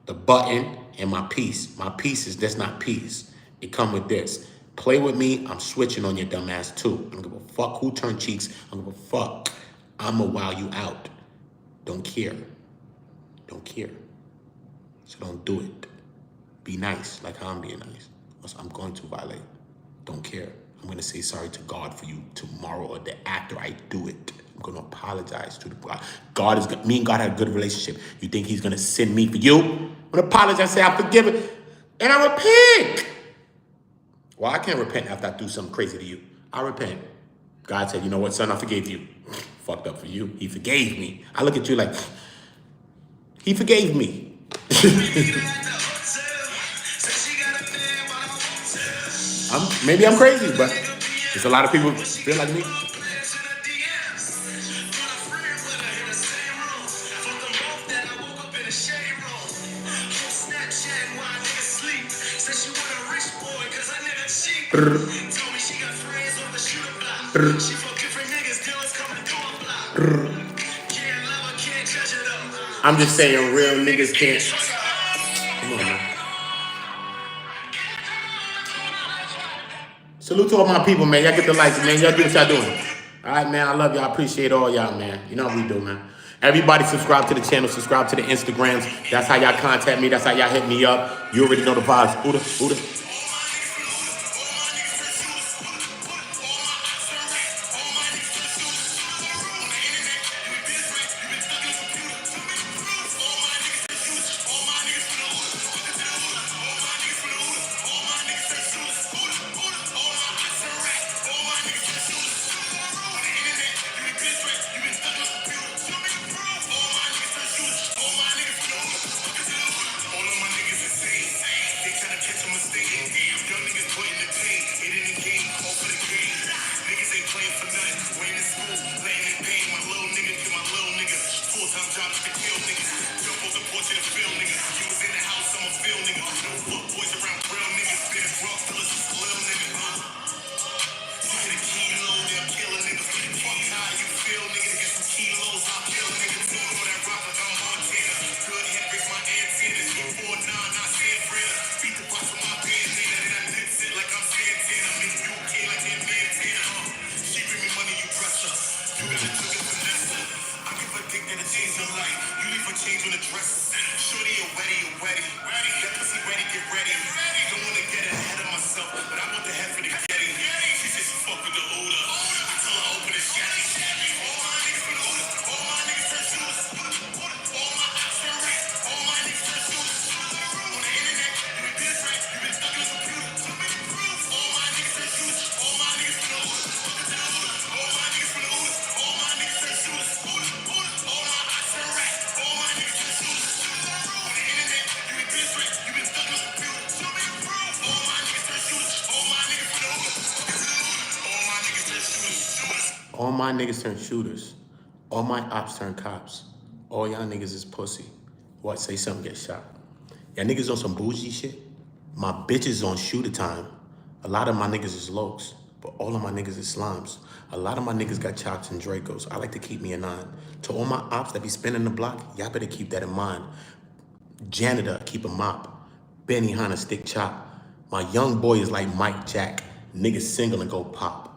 [SPEAKER 1] the button, and my piece. My piece is that's not peace. It come with this. Play with me, I'm switching on your dumb ass too. I don't give a fuck who turned cheeks. I don't give a fuck. I'ma wow you out. Don't care. Don't care. So don't do it. Be nice, like how I'm being nice. Or I'm going to violate. Don't care. I'm gonna say sorry to God for you tomorrow or the after I do it. I'm gonna apologize to the God. God is, me and God had a good relationship. You think he's gonna send me for you? I'm gonna apologize, say I forgive it, and I repent. Well, I can't repent after I do something crazy to you. I repent. God said, you know what, son, I forgave you. Fucked up for you. He forgave me. I look at you like, he forgave me. Maybe I'm crazy, but there's a lot of people feel like me. I'm just saying real niggas can't. Come on, man. Salute to all my people, man. Y'all get the likes, man. Y'all do what y'all doing. All right, man. I love y'all. I appreciate all y'all, man. You know what we do, man. Everybody subscribe to the channel. Subscribe to the Instagrams. That's how y'all contact me. That's how y'all hit me up. You already know the vibes. Ooda. All my niggas turn shooters. All my ops turn cops. All y'all niggas is pussy. What, say something, get shot. Y'all niggas on some bougie shit? My bitches on shooter time. A lot of my niggas is lokes, but all of my niggas is slimes. A lot of my niggas got chops and Dracos. I like to keep me a 9. To all my ops that be spinning the block, y'all better keep that in mind. Janitor, keep a mop. Benny Hanna, stick chop. My young boy is like Mike Jack. Niggas single and go pop.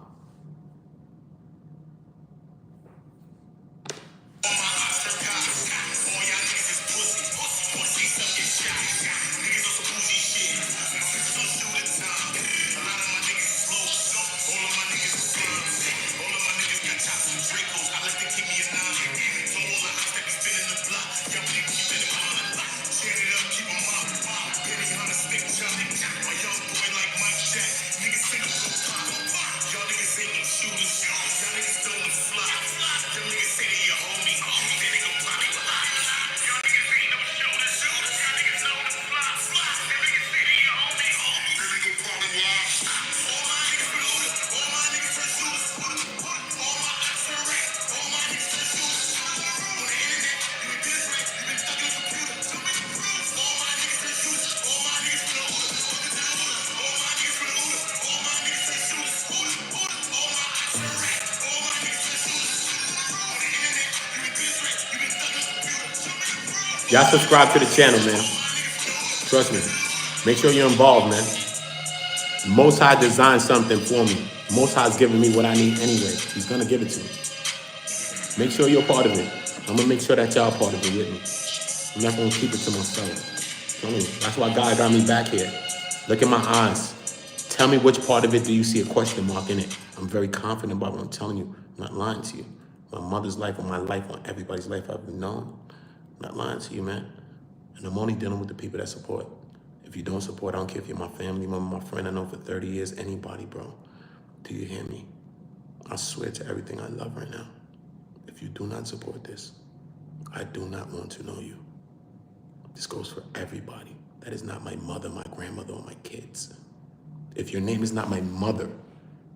[SPEAKER 1] Y'all subscribe to the channel, man. Trust me. Make sure you're involved, man. Most High designed something for me. Most High's giving me what I need anyway. He's gonna give it to me. Make sure you're part of it. I'm gonna make sure that y'all part of it with me. I'm not gonna keep it to myself. Tell me. That's why God got me back here. Look in my eyes. Tell me which part of it do you see a question mark in it. I'm very confident about what I'm telling you. I'm not lying to you. My mother's life, on my life, on everybody's life I've known. I'm not lying to you, man. And I'm only dealing with the people that support. If you don't support, I don't care if you're my family member, my friend I know for 30 years, anybody, bro. Do you hear me? I swear to everything I love right now. If you do not support this, I do not want to know you. This goes for everybody. That is not my mother, my grandmother, or my kids. If your name is not my mother,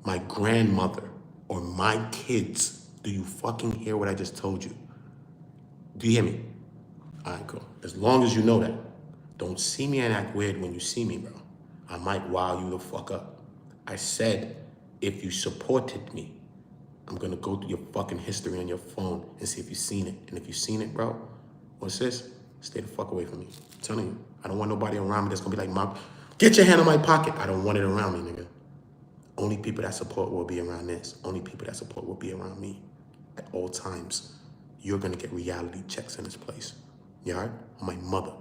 [SPEAKER 1] my grandmother, or my kids, do you fucking hear what I just told you? Do you hear me? All right, cool. As long as you know that. Don't see me and act weird when you see me, bro. I might wow you the fuck up. I said, if you supported me, I'm gonna go through your fucking history on your phone and see if you've seen it. And if you've seen it, bro, what's this? Stay the fuck away from me. I'm telling you, I don't want nobody around me that's gonna be like, Mom, get your hand in my pocket. I don't want it around me, nigga. Only people that support will be around this. Only people that support will be around me at all times. You're gonna get reality checks in this place. You heard? On my mother.